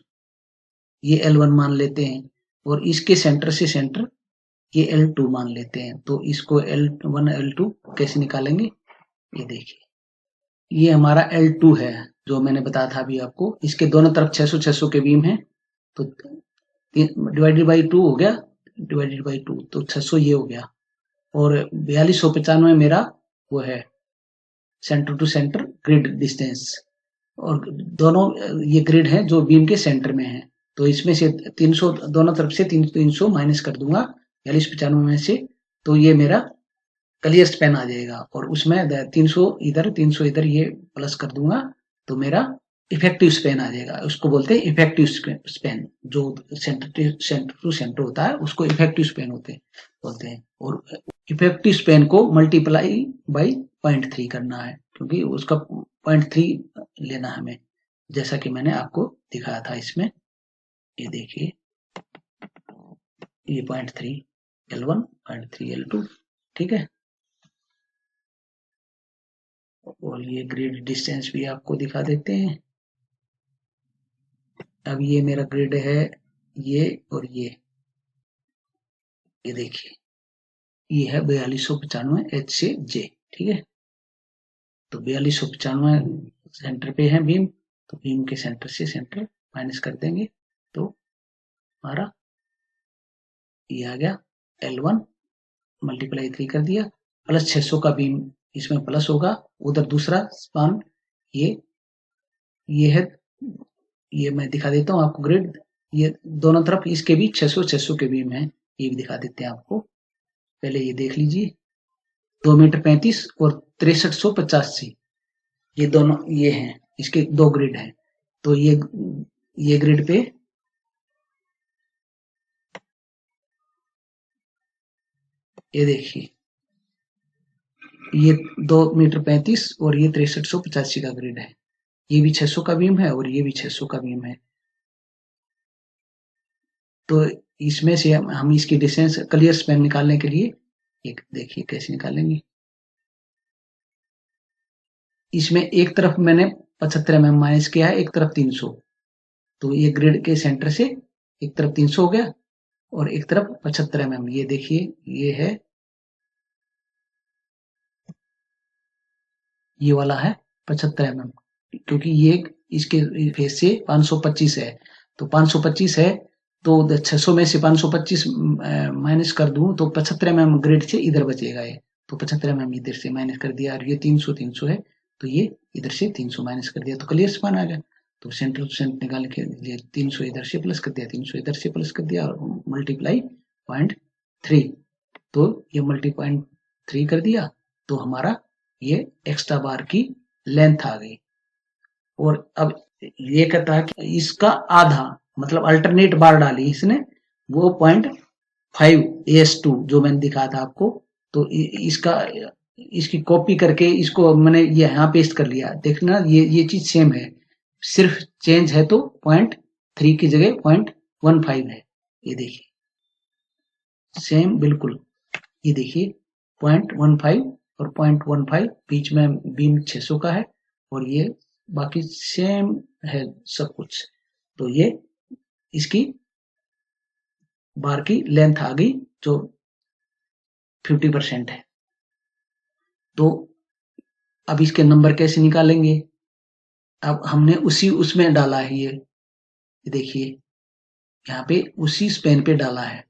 ये L1 मान लेते हैं और इसके सेंटर से सेंटर ये L2 मान लेते हैं। तो इसको L1 L2 कैसे निकालेंगे, ये देखिए ये हमारा L2 है जो मैंने बताया था अभी आपको, इसके दोनों तरफ 600-600 के बीम है, तो डिवाइडेड बाई 2 हो गया, डिवाइडेड बाई 2 तो 600 ये हो गया, और 4295 मेरा वो है centre to centre grid distance, और दोनों ये ग्रिड है जो बीम के सेंटर में है, तो इसमें से 300 दोनों तरफ से 300 माइनस कर दूंगा 4295 में से, तो ये मेरा क्लियर स्पेन आ जाएगा, और उसमें 300 इधर ये प्लस कर दूंगा, तो मेरा इफेक्टिव स्पेन आ जाएगा। उसको बोलते हैं इफेक्टिव स्पेन, जो सेंटर टू सेंटर होता है उसको इफेक्टिव स्पेन बोलते हैं, और इफेक्टिव स्पेन को मल्टीप्लाई बाई 0.3 करना है, क्योंकि उसका 0.3 लेना हमें, जैसा कि मैंने आपको दिखाया था इसमें, ये देखिए ये 0.3 L1 0.3 L2, ठीक है। और ये ग्रिड डिस्टेंस भी आपको दिखा देते हैं। अब ये मेरा ग्रिड है ये, और ये देखिए ये है 4295 H से J, ठीक है। तो 4295 सेंटर पे है बीम, तो बीम के सेंटर से सेंटर माइनस कर देंगे, तो हमारा ये आ गया L1 मल्टीप्लाई 3 कर दिया, प्लस 600 का बीम इसमें प्लस होगा, उधर दूसरा स्पान ये है, ये मैं दिखा देता हूँ आपको ग्रिड, ये दोनों तरफ इसके भी 600-600 के बीम है, ये भी दिखा देते हैं आपको। पहले ये देख लीजिए 2 मीटर 35 और 6385, ये दोनों ये हैं, इसके दो ग्रिड हैं, तो ये ग्रिड पे ये देखिए ये 2 मीटर 35 और ये 6385 का ग्रिड है, ये भी 600 का बीम है और ये भी 600 का बीम है। तो इसमें से हम इसकी डिस्टेंस क्लियर स्पेन निकालने के लिए एक देखिए कैसे निकालेंगे। इसमें एक तरफ मैंने 75 mm माइनस किया है, एक तरफ 300, तो ये ग्रिड के सेंटर से एक तरफ 300 हो गया और एक तरफ 75 mm, ये देखिए ये है, ये वाला है 75 mm, क्योंकि ये इसके फेस से 525 है, तो 525 है, तो 600 में से 525 माइनस कर दूं तो 75 mm ग्रिड से इधर बचेगा ये, तो 75 mm इधर से माइनस कर दिया, और ये 300 है, तो ये इधर से 300 माइनस कर दिया, तो क्लियर स्पान आ गया। तो सेंटर टू सेंटर निकालने के लिए 300 इधर से प्लस कर दिया, 300 इधर से प्लस कर दिया, और मल्टीप्लाई 0.3, तो ये मल्टी 0.3 कर दिया, तो हमारा ये एक्स्ट्रा बार की लेंथ आ गई। और अब ये कहता है कि इसका आधा, मतलब अल्टरनेट बार डाली इसने, वो 0.3 5AS2 जो मैंने दिखाया था आपको, तो इसकी कॉपी करके इसको मैंने ये यहाँ पेस्ट कर लिया। देखना ये चीज सेम है, सिर्फ चेंज है तो 0.3 की जगह 0.15 है। ये देखिए सेम बिल्कुल, ये देखिए 0.15 और 0.15 बीच में बीम 600 का है, और ये बाकी सेम है सब कुछ। तो ये इसकी बार की लेंथ आ गई जो 50% है। तो अब इसके नंबर कैसे निकालेंगे? अब हमने उसमें डाला है ये देखिए यहाँ पे उसी स्पेन पे डाला है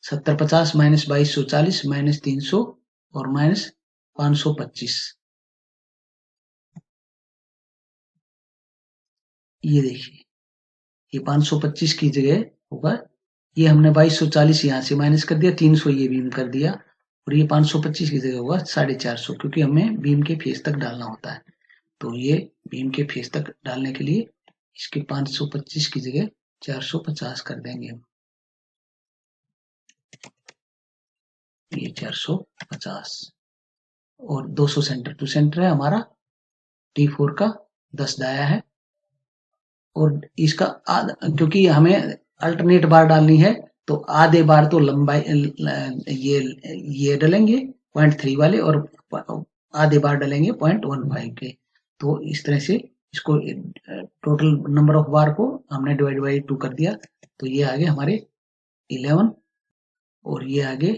70-50 माइनस 2240 माइनस 300 और माइनस 525। ये देखिए ये 525 की जगह होगा, ये हमने 2240 यहाँ से माइनस कर दिया, 300 ये बीम कर दिया, और ये 525 की जगह होगा 450, क्योंकि हमें बीम के फेस तक डालना होता है। तो ये बीम के फेस तक डालने के लिए इसके 525 की जगह 450 कर देंगे हम। ये 450 और 200 सेंटर टू सेंटर है हमारा, T4 का 10 डाया है, और इसका क्योंकि हमें अल्टरनेट बार डालनी है, तो आधे बार तो लंबाई ये डालेंगे 0.3 वाले, और आधे बार डालेंगे 0.15 के। तो इस तरह से इसको टोटल नंबर ऑफ बार को हमने डिवाइड बाई 2 कर दिया, तो ये आगे हमारे 11, और ये आगे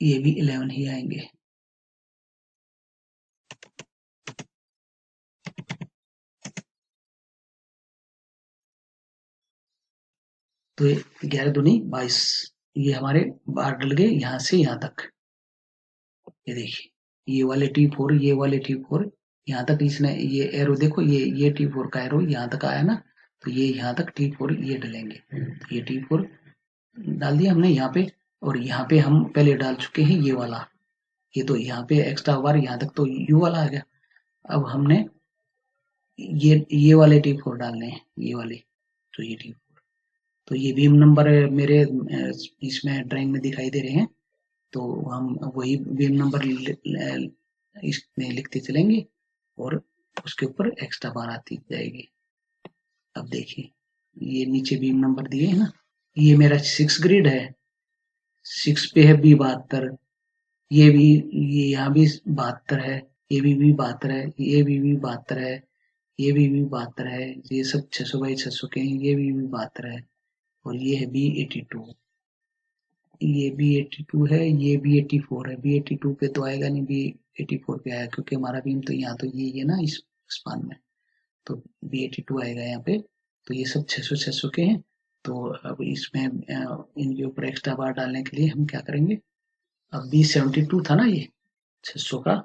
ये भी 11 ही आएंगे। तो 11 दूनी 22, ये हमारे बार डल गए यहाँ से यहाँ तक। ये देखिए ये वाले T4, ये वाले T4 यहाँ तक, इसने ये एरो देखो, ये T4 का एरो यहाँ तक आया ना, तो ये यहाँ तक T4 ये डलेंगे। तो ये T4 डाल दिया हमने यहाँ पे, और यहाँ पे हम पहले डाल चुके हैं ये वाला, ये तो यहाँ पे एक्स्ट्रा बार यहाँ तक तो U वाला आ गया। अब हमने ये वाले T4 डालने हैं, ये वाले, तो ये T4, तो ये बीम नंबर मेरे इसमें ड्राइंग में दिखाई दे रहे हैं, तो हम वही बीम नंबर इसमें लिखते चलेंगे, और उसके ऊपर एक्स्ट्रा बार आती जाएगी। अब देखिए ये नीचे बीम नंबर दिए है ना, ये मेरा 6 ग्रिड है, 6 पे है B72, ये भी, ये यहाँ भी 72 है, ये भी 72 है, ये भी 72 है, ये भी 72 है, ये सब 600 बाई 600 के हैं, ये भी 72 है, और ये है B82, ये B82 है, ये B84 है। B82 पे तो आएगा नहीं, B84 पे आया, क्योंकि हमारा बीम तो यहाँ तो ये ना इस स्पान में, तो B82 आएगा यहाँ पे। तो ये सब 600 के हैं। तो अब इसमें इनके ऊपर एक्स्ट्रा बार डालने के लिए हम क्या करेंगे, अब B72 था ना ये 600 का,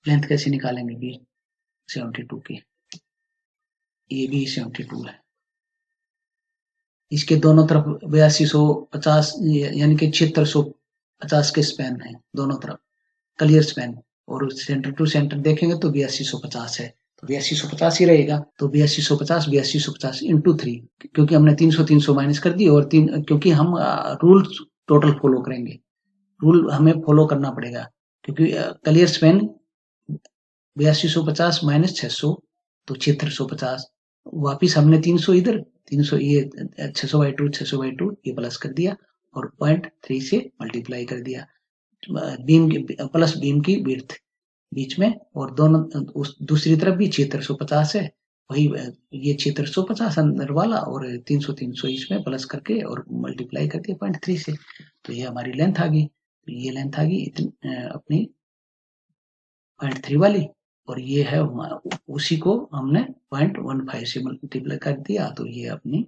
लेंथ कैसे निकालेंगे B72 की, ये B72 है, इसके दोनों तरफ 8250 यानी कि 7650 के स्पैन है दोनों तरफ, क्लियर स्पैन, और सेंटर टू सेंटर देखेंगे तो 8250 है, तो 8250 ही रहेगा। तो 8250 इंटू 3, क्योंकि हमने 300 माइनस कर दी, और क्योंकि हम रूल टोटल फॉलो करेंगे, रूल हमें फॉलो करना पड़ेगा, क्योंकि क्लियर स्पैन 8250 माइनस 600 तो 7650, वापिस हमने 300 इधर, 300 ये 600/2 ये प्लस कर दिया, और 0.3 से मल्टीप्लाई कर दिया, बीम प्लस बीम की विड्थ बीच में, और दोनों दूसरी तरफ भी 7650 है, वही ये 7650 अंदर वाला, और 300 इसमें प्लस करके और मल्टीप्लाई करके 0.3 से, तो ये हमारी लेंथ आ गई, ये लेंथ आ गई अपनी 0.3 वाली, और ये है उसी को हमने 0.15 से मल्टीप्लाई कर दिया, तो ये अपनी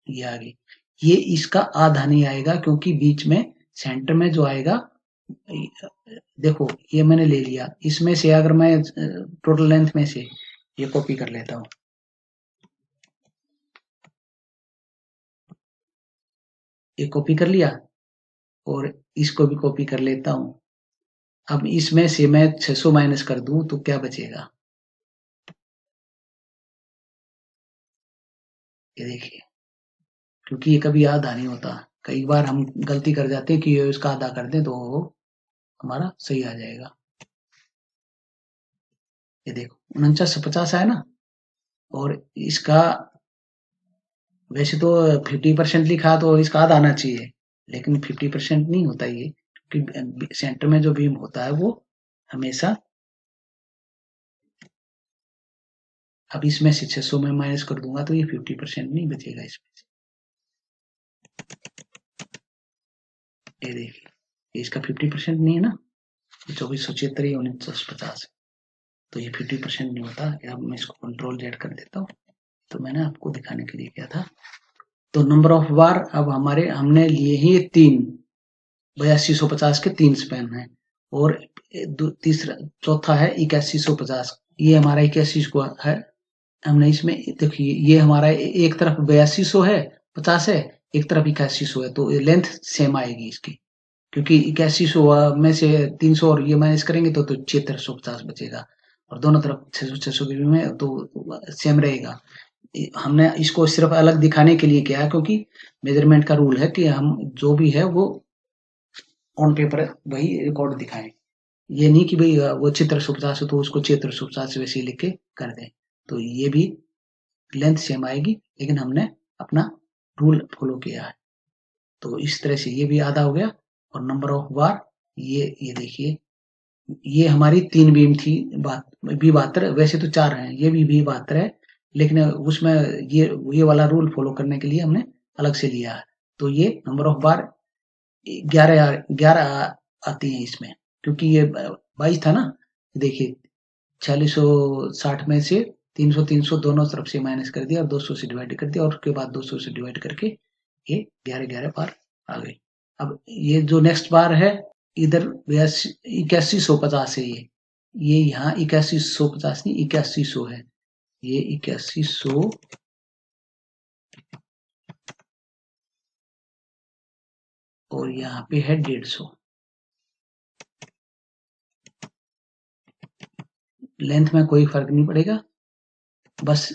ये आ गई। ये इसका आधा नहीं आएगा, क्योंकि बीच में सेंटर में जो आएगा, देखो ये मैंने ले लिया, इसमें से अगर मैं टोटल लेंथ में से ये कॉपी कर लेता हूँ, ये कॉपी कर लिया, और इसको भी कॉपी कर लेता हूँ। अब इसमें से मैं 600 माइनस कर दूं तो क्या बचेगा, ये देखिए, क्योंकि ये कभी आधा नहीं होता, कई बार हम गलती कर जाते हैं कि ये इसका आधा कर दें तो वो हमारा सही आ जाएगा। ये देखो 4950 है ना, और इसका वैसे तो 50% लिखा तो इसका आधा आना चाहिए, लेकिन 50% नहीं होता ये, क्योंकि सेंटर में जो बीम होता है वो हमेशा, अब इसमें से 600 में माइनस कर दूंगा तो ये 50% नहीं बचेगा इसमें से। ये देखिए, इसका 50% नहीं है ना, 2476 या 1950, तो ये 50% नहीं होता। अब मैं इसको कंट्रोल जेड कर देता हूँ, तो मैंने आपको दिखाने के लिए किया था। तो नंबर ऑफ बार अब हमने लिए ही 3, 8250 के 3 स्पैन है, और तीसरा चौथा है 8150, ये हमारा 81 को है। हमने इसमें देखिए, ये हमारा एक तरफ 8200 है, 50 है, एक तरफ 8100 है, तो लेंथ सेम आएगी इसकी, क्योंकि 8100 में से 300 और ये माइनस करेंगे तो 7650 बचेगा, और दोनों तरफ 600 600 के में तो सेम रहेगा। हमने इसको सिर्फ अलग दिखाने के लिए किया है, क्योंकि मेजरमेंट का रूल है कि हम जो भी है वो ऑन पेपर वही रिकॉर्ड दिखाएं। ये नहीं कि भाई वो चित्र 150 है तो उसको चित्र 150 वैसे लिख के कर दें, तो ये भी लेंथ सेम आएगी, लेकिन हमने अपना रूल फॉलो किया है। तो इस तरह से ये भी आधा हो गया, और नंबर ऑफ बार ये देखिए, ये हमारी 3 बीम थी, बी 72, वैसे तो 4 हैं, ये भी बी 72 है, लेकिन उसमें ये वाला रूल फॉलो करने के लिए हमने अलग से लिया है। तो ये नंबर ऑफ बार 11 आती हैं इसमें, क्योंकि ये 22 था ना, देखिए 4660 में से 300 300 दोनों तरफ से माइनस कर दिया और 200 से डिवाइड कर दिया, और उसके बाद 200 से डिवाइड करके ये 11 बार आ गई। अब ये जो नेक्स्ट बार है, इधर 8150 है, ये यहाँ 8150 नहीं 8100 है, ये 8100 और यहाँ पे है 150। लेंथ में कोई फर्क नहीं पड़ेगा, बस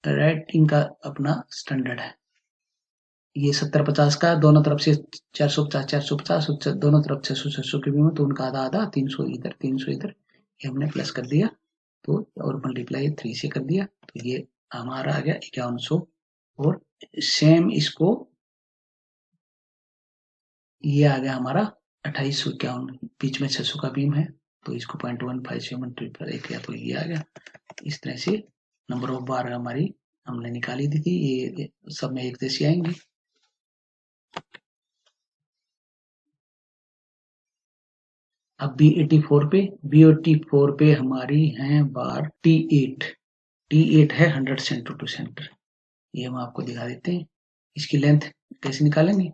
राइटिंग का अपना स्टैंडर्ड है। ये 70-50 का दोनों तरफ से 450 दोनों तरफ 600 की भी में, तो उनका आधा आधा 300 इधर 300 इधर, ये हमने प्लस कर दिया, तो और मल्टीप्लाई 3 से कर दिया, तो ये हमारा आ गया 5100। और सेम इसको ये आ गया हमारा 2851, बीच में 600 का बीम है, तो इसको 0.15 से मल्टीप्लाई किया तो ये आ गया। इस तरह से नंबर ऑफ बार हमारी हमने निकाली दी थी, ये सब में एक जैसी आएंगी। अब B84 पे हमारी हैं बार T8 है 100 सेंटर टू सेंटर, ये हम आपको दिखा देते हैं। इसकी लेंथ कैसे निकालेंगे,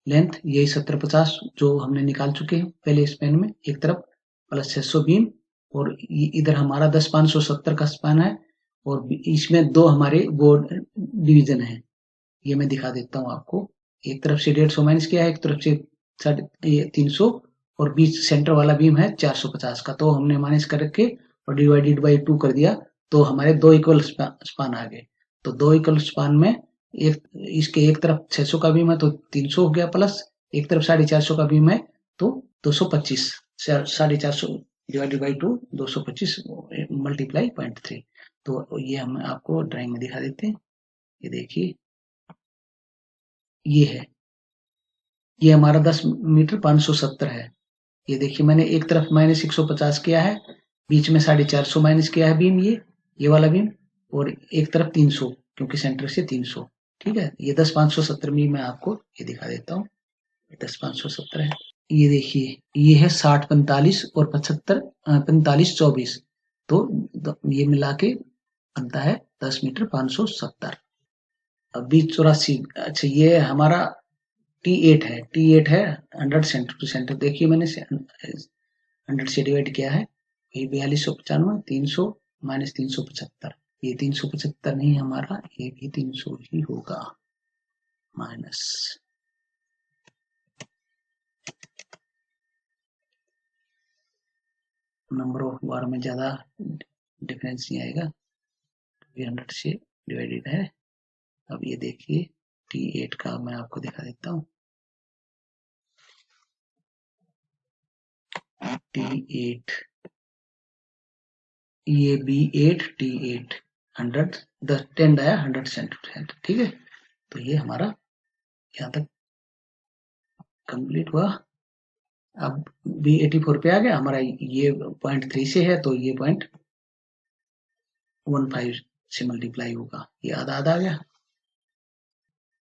लेंथ यही 70-50 जो हमने निकाल चुके हैं पहले स्पैन में, एक तरफ प्लस 600 बीम, और इधर हमारा 10-570 का स्पैन है, और इसमें दो हमारे वो डिवीजन है, ये मैं दिखा देता हूँ आपको। एक तरफ से 150 माइनस किया है, एक तरफ से 350, और बीच सेंटर वाला बीम है 450 का, तो हमने माइनस करके और डिवाइडेड बाई 2 कर दिया, तो हमारे दो इक्वल स्पान आ गए। तो दो इक्वल स्पान में एक इसके एक तरफ 600 का बीम है तो 300 हो गया प्लस, एक तरफ 450 का बीम है तो 225, 450 डिवाइडेड बाई 2 225 मल्टीप्लाई 0.3। तो ये हम आपको ड्राइंग में दिखा देते हैं। ये देखिए, ये है, ये हमारा 10 मीटर 570 है। ये देखिए, मैंने एक तरफ माइनस 150 किया है, बीच में 450 माइनस किया है बीम, ये वाला बीम, और एक तरफ 300, क्योंकि सेंटर से 300। ठीक है, ये 10-570 में मैं आपको ये दिखा देता हूँ, 10-570 है। ये देखिए, ये है 60-45 और 75 45-24, तो ये मिला के बनता है 10 मीटर 570। अब 20-84, अच्छा ये हमारा T8 है 100 सेंटर टू सेंटर, देखिए मैंने 100 से डिवाइड किया है, ये 4295 300 माइनस 375, ये 375 नहीं हमारा, ये भी 300 ही होगा माइनस। नंबर ऑफ बार में ज्यादा डिफरेंस नहीं आएगा, 100 से डिवाइडेड है, अब ये देखिए T8 का मैं आपको दिखा देता हूँ। T8 ये B8 T8 100 10 डाया 100 सेंटीमीटर, ठीक है। तो ये हमारा यहाँ तक कंप्लीट हुआ। अब B84 पे आ गया हमारा, ये 0.3 से है तो ये 0.15 से मल्टीप्लाई होगा, ये आधा आधा आ गया।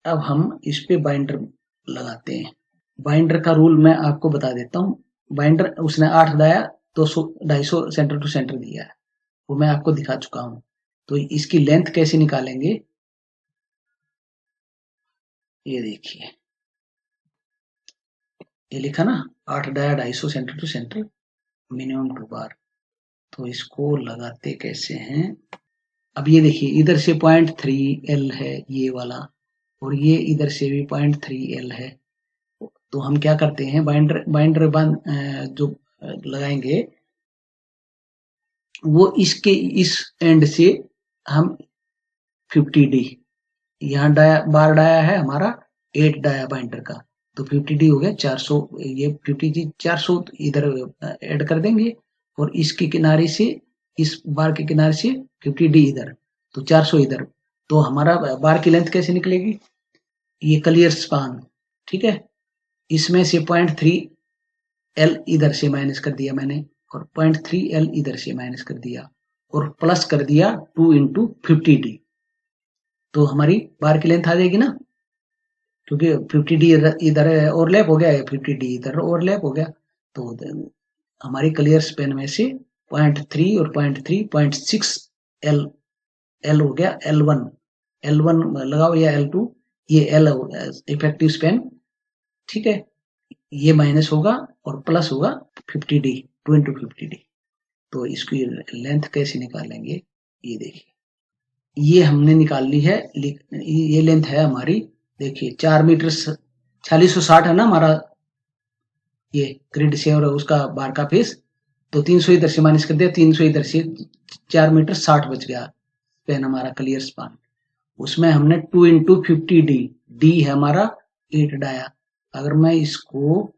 अब हम इस पे बाइंडर लगाते हैं। बाइंडर का रूल मैं आपको बता देता हूँ। बाइंडर उसने 8 डाया 250 सेंटर टू सेंटर दिया है, वो मैं आपको दिखा चुका हूँ। तो इसकी लेंथ कैसे निकालेंगे, ये देखिए, ये लिखा ना 8 dia 250 centre to centre minimum 2 bar. तो इसको लगाते कैसे हैं, अब ये देखिए इधर से 0.3L है ये वाला, और ये इधर से भी 0.3L है। तो हम क्या करते हैं, बाइंडर जो लगाएंगे वो इसके इस एंड से हम 50D, यहाँ बार डाया है हमारा 8 डाया बाइंडर का, तो 50D हो गया 400, ये 50D 400 इधर ऐड कर देंगे, और इसके किनारे से इस बार के किनारे से 50D इधर, तो 400 इधर। तो हमारा बार की लेंथ कैसे निकलेगी, ये क्लियर स्पान, ठीक है। इसमें से 0.3L इधर से माइनस कर दिया मैंने, और 0.3L इधर से माइनस कर दिया, और प्लस कर दिया 2 इंटू 50D। तो हमारी बार की लेंथ आ जाएगी ना, क्योंकि 50D इधर ओवरलैप हो गया है, 50D इधर ओवरलैप हो गया। तो हमारी क्लियर स्पेन में से 0.3 और 0.3 0.6L L हो गया L1 लगाओ या L2, ये L इफेक्टिव स्पेन, ठीक है। ये माइनस होगा और प्लस होगा 50D, 2 इंटू 50D। तो इसकी लेंथ कैसे निकालेंगे, ये देखिए, ये हमने निकाल ली है, ये लेंथ है हमारी, देखिए 4 मीटर 4660 है ना हमारा ये ग्रिड से, और उसका बार का फेस, तो 300 इधर से माइनस कर दिया, 300 इधर से, 4 मीटर 60 बच गया स्पेन हमारा क्लियर स्पान। उसमें हमने 2 इंटू 50D, डी है हमारा 8 डाया। अगर मैं इसको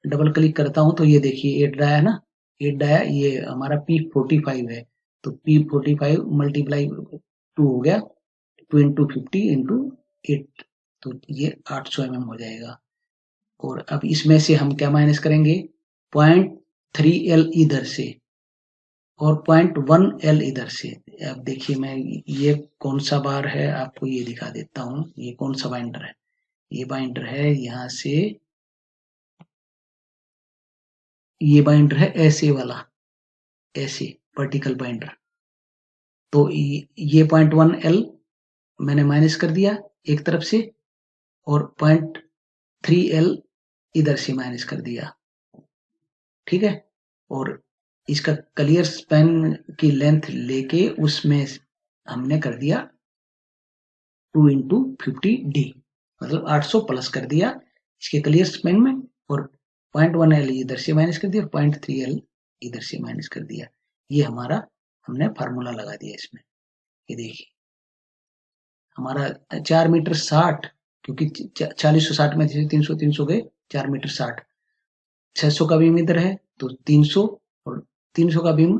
डबल क्लिक करता हूं तो ये देखिए 8 डाया है ना, 8 डाया, ये हमारा P45 है, तो P45 मल्टीप्लाई 2 हो गया, 2 इंटू 50 इंटू 8, तो ये 800 mm हो जाएगा। और अब इसमें से हम क्या माइनस करेंगे, 0.3L इधर से और 0.1L इधर से। अब देखिए मैं ये कौन सा बार है आपको ये दिखा देता हूँ, ये कौन सा बाइंडर है, ये बाइंडर है यहाँ से, ये बाइंडर है ऐसे वाला, ऐसे वर्टिकल बाइंडर। तो ये 0.1L मैंने माइनस कर दिया एक तरफ से, और 0.3L इधर से माइनस कर दिया, ठीक है। और इसका क्लियर स्पेन की लेंथ लेके उसमें हमने कर दिया 2 इंटू 50D, मतलब 800 प्लस कर दिया इसके क्लियर स्पेन में, और 0.1L इधर से माइनस कर दिया, 0.3L इधर से माइनस कर दिया। ये हमारा हमने फार्मूला लगा दिया इसमें, ये देखिए हमारा 4 मीटर 60, क्योंकि 4060 में 300 गए, 4 मीटर 60, 600 का बीम इधर है तो 300, और 300 का बीम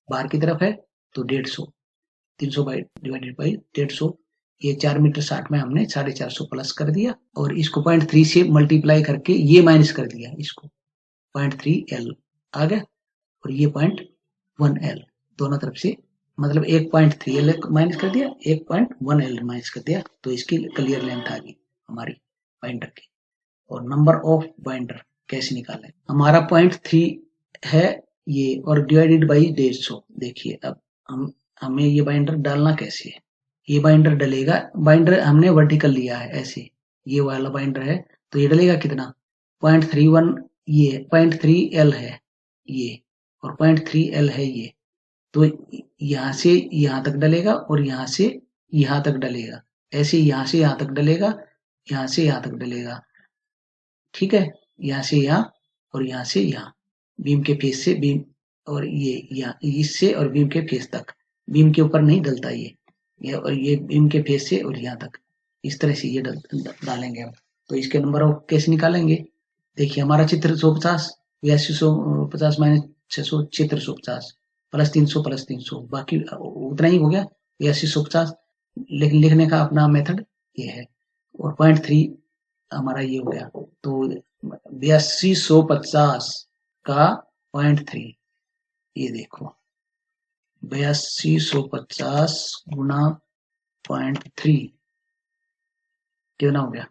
बाहर की तरफ है तो 150, 300 डिवाइडेड बाई 150, ये 4 मीटर 60 में हमने 450 प्लस कर दिया, और इसको 0.3 से मल्टीप्लाई करके ये माइनस कर दिया, इसको 0.3L आ गया, और ये 0.1L दोनों तरफ से, मतलब 1.3L माइनस कर दिया, 1.1L माइनस कर दिया, तो इसकी क्लियर लेंथ आ गई हमारी बाइंडर की। और नंबर ऑफ बाइंडर कैसे निकालें, हमारा 0.3 है ये, और डिवाइडेड बाई 150। देखिए अब हमें ये बाइंडर डालना कैसे है, ये बाइंडर डलेगा, बाइंडर हमने वर्टिकल लिया है ऐसे, ये वाला बाइंडर है, तो ये डलेगा कितना, 0.31, ये 0.3L है ये, और 0.3L है ये, तो यहाँ से यहाँ तक डलेगा, और यहाँ से यहाँ तक डलेगा, ऐसे यहाँ से यहाँ तक डलेगा, यहाँ से यहाँ तक डलेगा, ठीक है, यहाँ से यहाँ और यहाँ से यहाँ, बीम के फेस से बीम, और ये यहाँ इससे और बीम के फेस तक, बीम के ऊपर नहीं डलता ये और ये बीम के फेस से और यहाँ तक, इस तरह से ये डालेंगे हम। तो इसके नंबर ऑफ कैसे निकालेंगे? देखिए हमारा चित्र 150, 8250 माइनस 600, चित्र 150 प्लस 300 प्लस 300, बाकी उतना ही हो गया 8250। लेकिन लिखने का अपना मेथड ये है। और 0.3 हमारा ये हो गया। तो 8250 का 0.3, ये देखो 8250 गुना 0.3 कितना हो गया?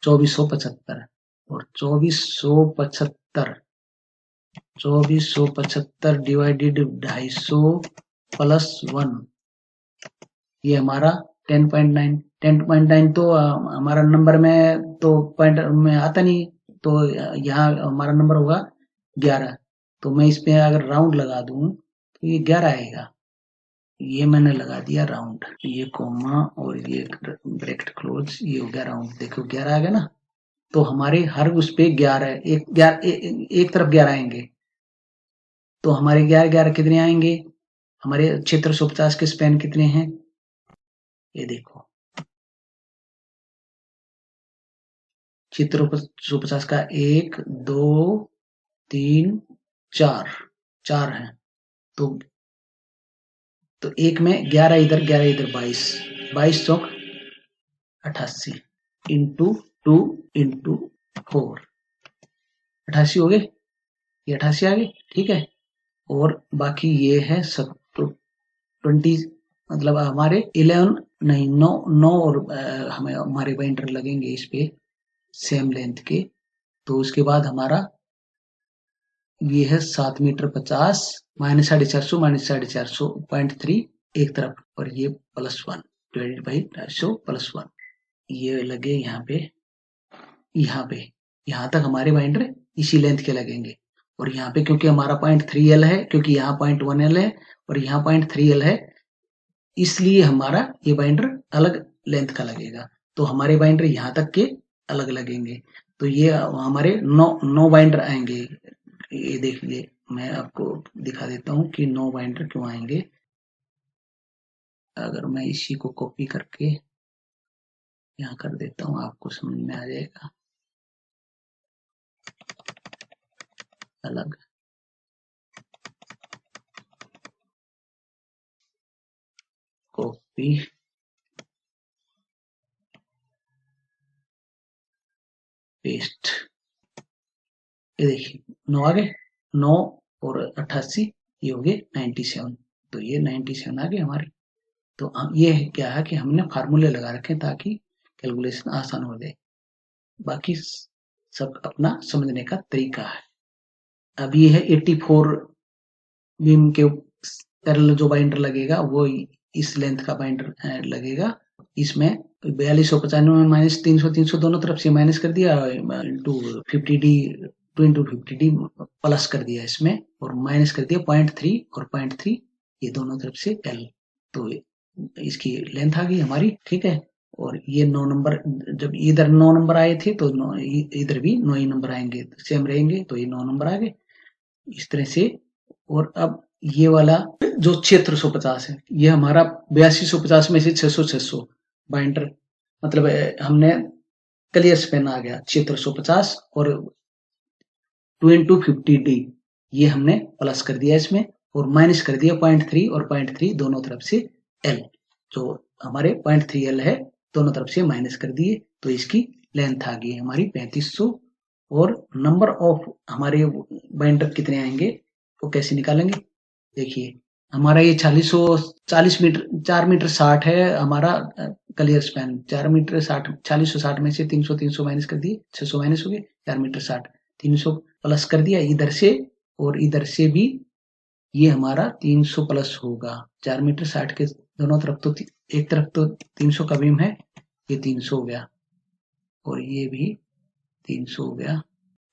2475। और 2475 डिवाइडेड 250 प्लस 1, ये हमारा 10.9। 10.9 तो हमारा नंबर में तो पॉइंट में आता नहीं, तो यहाँ हमारा नंबर होगा 11। तो मैं इसमें अगर राउंड लगा दूं तो ये 11 आएगा। ये मैंने लगा दिया राउंड, ये कोमा और ये ब्रैकेट क्लोज, ये हो गया राउंड। देखो 11 आ गया ना। तो हमारे हर उस पे 11 एक तरफ 11 आएंगे। तो हमारे 11 कितने आएंगे? हमारे क्षेत्र 150 के स्पैन कितने हैं? ये देखो चित्र 150 का 1 2 3 4 है। तो एक में 11 इधर 22 चौक 88 इंटू 2 इंटू 4, 88 हो गए। ये 88 आ गए, ठीक है। और बाकी ये है सब तो 20, मतलब हमारे 11 नहीं 9 और हमें हमारे बाइंडर लगेंगे इस पे सेम लेंथ के। तो उसके बाद हमारा ये है 7 मीटर 50 माइनस 450 माइनस 450 0.3 एक तरफ, और ये +1 डिवाइडेड बाई 250 प्लस 1, ये लगे यहाँ पे यहाँ तक हमारे बाइंडर इसी लेंथ के लगेंगे। और यहाँ पे क्योंकि हमारा 0.3L है, क्योंकि यहाँ 0.1L है और यहाँ 0.3L है, इसलिए हमारा ये बाइंडर अलग लेंथ का लगेगा। तो हमारे बाइंडर यहाँ तक के अलग लगेंगे। तो ये हमारे 9 बाइंडर आएंगे। ये देखिए मैं आपको दिखा देता हूँ कि 9 बाइंडर क्यों आएंगे। अगर मैं इसी को कॉपी करके यहाँ कर देता हूँ, आपको समझ में आ जाएगा। अलग कॉपी पेस्ट, ये देखिए 9 आ गए, 9 और 88 ये हो गए 97। तो ये 97 आ गए हमारे। तो ये क्या है कि हमने फार्मूले लगा रखे ताकि कैलकुलेशन आसान हो जाए। बाकी सब अपना समझने का तरीका है। अब ये है 84 बीम के पैरेलल जो बाइंडर लगेगा वो इस लेंथ का बाइंडर लगेगा। इसमें 4295 माइनस 300 300 दोनों तरफ से माइनस कर दिया, into 50D 2 into 50D plus कर दिया इसमें, और माइनस कर दिया 0.3 और 0.3 ये दोनों तरफ से L। तो इसकी लेंथ आ गई हमारी, ठीक है। और ये 9 नंबर, जब इधर 9 नंबर आए थे तो इधर भी 9 ही नंबर आएंगे, सेम रहेंगे। तो ये 9 नंबर आ गए इस तरह से। और अब ये वाला जो क्षेत्र 150 है, ये हमारा 8250 में से 600 बाइंडर, मतलब हमने क्लियर स्पेन आ गया क्षेत्र 150 और 2 इंटू 50D ये हमने प्लस कर दिया इसमें, और माइनस कर दिया 0.3 और 0.3 दोनों तरफ से L, जो हमारे 0.3L है दोनों तरफ से माइनस कर दिए। तो इसकी लेंथ आ गई हमारी 3500। और नंबर ऑफ हमारे बाइंडर कितने आएंगे वो कैसे निकालेंगे? देखिए हमारा ये 40 मीटर 4 मीटर 60 है हमारा क्लियर स्पैन। 4 मीटर 60 4060 में से 300 माइनस कर दिए, 600 माइनस हो गए, 4 मीटर 60 300 प्लस कर दिया इधर से, और इधर से भी ये हमारा 300 प्लस होगा। 4 मीटर 60 के दोनों तरफ तो एक तरफ तो 300 का बीम है, ये 300 हो गया, और ये भी 300 हो गया।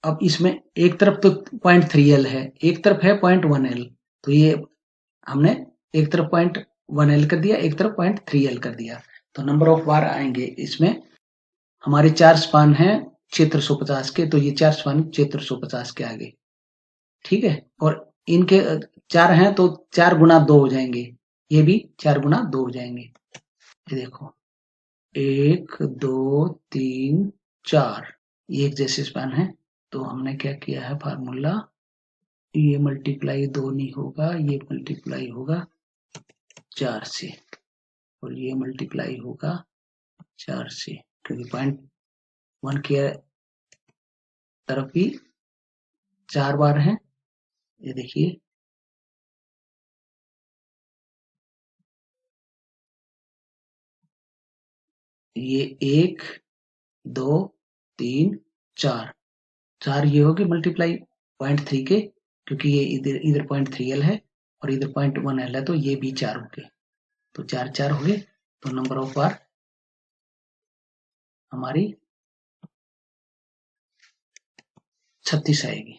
अब इसमें एक तरफ तो 0.3L है, एक तरफ है 0.1L। तो ये हमने एक तरफ 0.1L कर दिया, एक तरफ 0.3L कर दिया। तो नंबर ऑफ बार आएंगे इसमें हमारे 4 स्पान हैं क्षेत्र 150 के, तो ये 4 स्पान क्षेत्र 150 के आगे, ठीक है। और इनके 4 हैं तो 4 गुना 2 हो जाएंगे, ये भी 4 गुना 2 हो जाएंगे। ये देखो 1 2 3 4 एक जैसे स्पैन है। तो हमने क्या किया है फार्मूला, ये मल्टीप्लाई 2 नहीं होगा, ये मल्टीप्लाई होगा 4 से और ये मल्टीप्लाई होगा 4 से, क्योंकि पॉइंट 1 की तरफ भी 4 बार है। ये देखिए ये 1 2 3 4 4 ये हो गए मल्टीप्लाई 0.3 के, क्योंकि ये इधर 0.3 एल है और इधर 0.1 एल है, तो ये भी 4 हो गए, तो 4 4 हो गए। तो नंबर ऑफ बार हमारी 36 आएगी।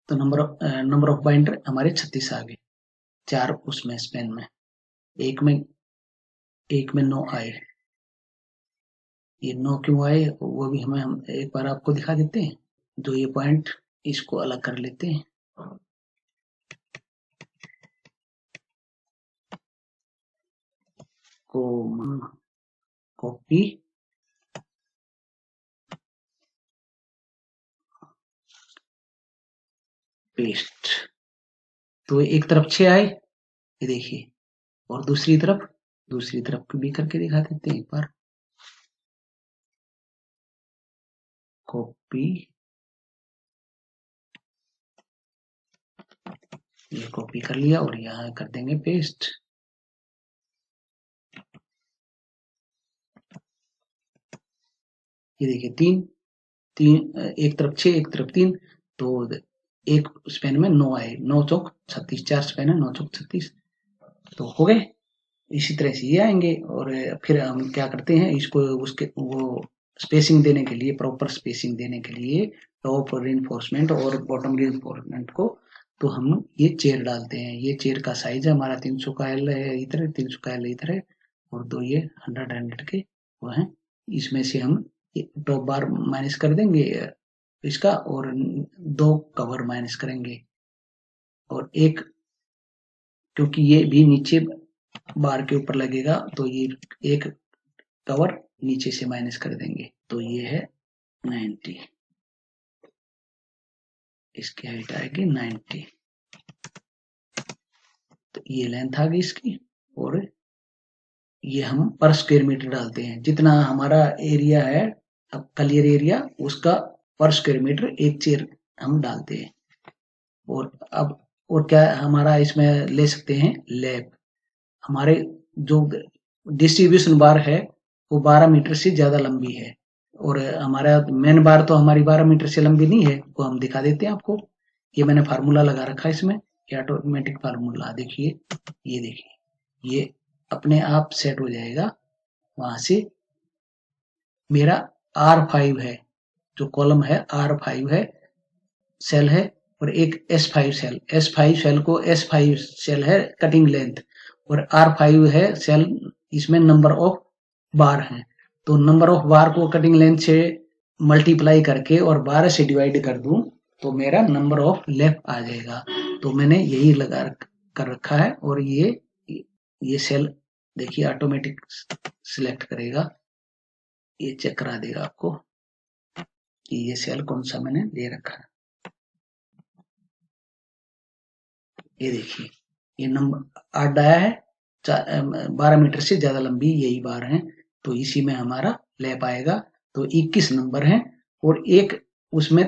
तो नंबर ऑफ बाइंडर हमारे 36 आ गए, 4 उसमें स्पेन में, एक में 9 आए। ये 9 क्यों आए वो भी हम एक बार आपको दिखा देते हैं। जो ये पॉइंट इसको अलग कर लेते हैं, कॉपी पेस्ट। तो एक तरफ 6 आए, ये देखिए, और दूसरी तरफ भी करके दिखा देते हैं एक बार। कॉपी, ये कॉपी कर लिया और यहाँ कर देंगे पेस्ट। ये देखिए 3 एक तरफ 6 एक तरफ 3, तो एक स्पेन में 9 आए, 9 चौक 36, 4 स्पेन है 9 चौक 36, तो हो गए। इसी तरह से ये आएंगे और फिर हम क्या करते हैं इसको उसके वो स्पेसिंग देने के लिए, प्रॉपर स्पेसिंग देने के लिए टॉप रिइंफोर्समेंट और बॉटम रिइंफोर्समेंट को, तो हम ये चेयर डालते हैं। ये चेयर का साइज है हमारा 300 का एल है इधर, 300 का एल इधर है, और 2 ये 100 के वो हैं। इसमें से हम टॉप बार माइनस कर देंगे इसका, और 2 कवर माइनस करेंगे, और एक क्योंकि ये भी नीचे बार के ऊपर लगेगा, तो ये एक कवर नीचे से माइनस कर देंगे, तो ये है 90, इसकी हाइट आएगी 90। तो ये लेंथ आ गई इसकी, और ये हम पर स्क्वायर मीटर डालते हैं, जितना हमारा एरिया है अब क्लियर एरिया उसका पर स्क्वायर मीटर एक चेयर हम डालते हैं। और अब और क्या हमारा इसमें ले सकते हैं लैब। हमारे जो डिस्ट्रीब्यूशन बार है वो 12 मीटर से ज्यादा लंबी है, और हमारा मेन बार तो हमारी 12 मीटर से लंबी नहीं है, वो हम दिखा देते हैं आपको। ये मैंने फार्मूला लगा रखा है इसमें, ये ऑटोमेटिक फार्मूला देखिए, ये देखिए ये अपने आप सेट हो जाएगा। वहां से मेरा R5 है, जो कॉलम है R5 है, सेल है, और एक S5 सेल, S5 सेल को S5 सेल है कटिंग लेंथ, और R5 है सेल, इसमें नंबर ऑफ बार हैं। तो नंबर ऑफ बार को कटिंग लेंथ से मल्टीप्लाई करके और 12 से डिवाइड कर दूं तो मेरा नंबर ऑफ लेप आ जाएगा। तो मैंने यही लगा कर रखा है, और ये सेल देखिए ऑटोमेटिक सिलेक्ट करेगा, ये चेक करा देगा आपको कि ये सेल कौन सा मैंने दे रखा है। ये देखिए ये नंबर 8 आया है, 12 मीटर से ज्यादा लंबी यही बार है, तो इसी में हमारा लैप आएगा। तो 21 नंबर है, और एक उसमें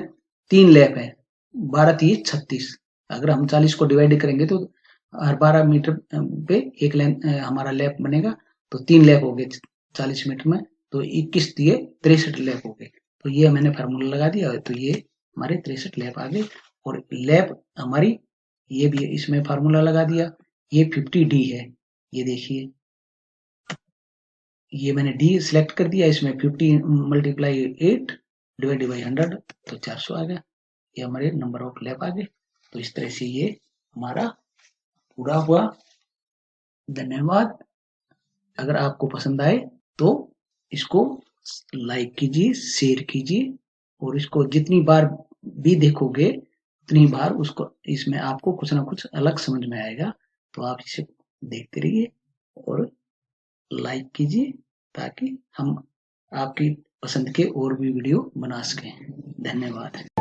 3 लैप है, 12 30 36। अगर हम 40 को डिवाइड करेंगे तो हर 12 मीटर पे एक हमारा लैप बनेगा, तो 3 लैप हो गए 40 मीटर में, तो 21 दिए 63 लैप हो गए। तो ये मैंने फार्मूला लगा दिया, तो ये हमारे 63 लैप आ गए। और लैप हमारी ये भी इसमें फार्मूला लगा दिया, ये 50D है, ये देखिए ये मैंने D सिलेक्ट कर दिया, इसमें 50 मल्टीप्लाई 8 डिवाइड बाई 100, तो 400 आ गया। ये हमारे नंबर ऑफ लैप आ गए। तो इस तरह से ये हमारा पूरा हुआ। धन्यवाद। अगर आपको पसंद आए तो इसको लाइक कीजिए, शेयर कीजिए, और इसको जितनी बार भी देखोगे उतनी बार उसको इसमें आपको कुछ ना कुछ अलग समझ में आएगा। तो आप इसे देखते रहिए और लाइक कीजिए ताकि हम आपकी पसंद के और भी वीडियो बना सकें। धन्यवाद।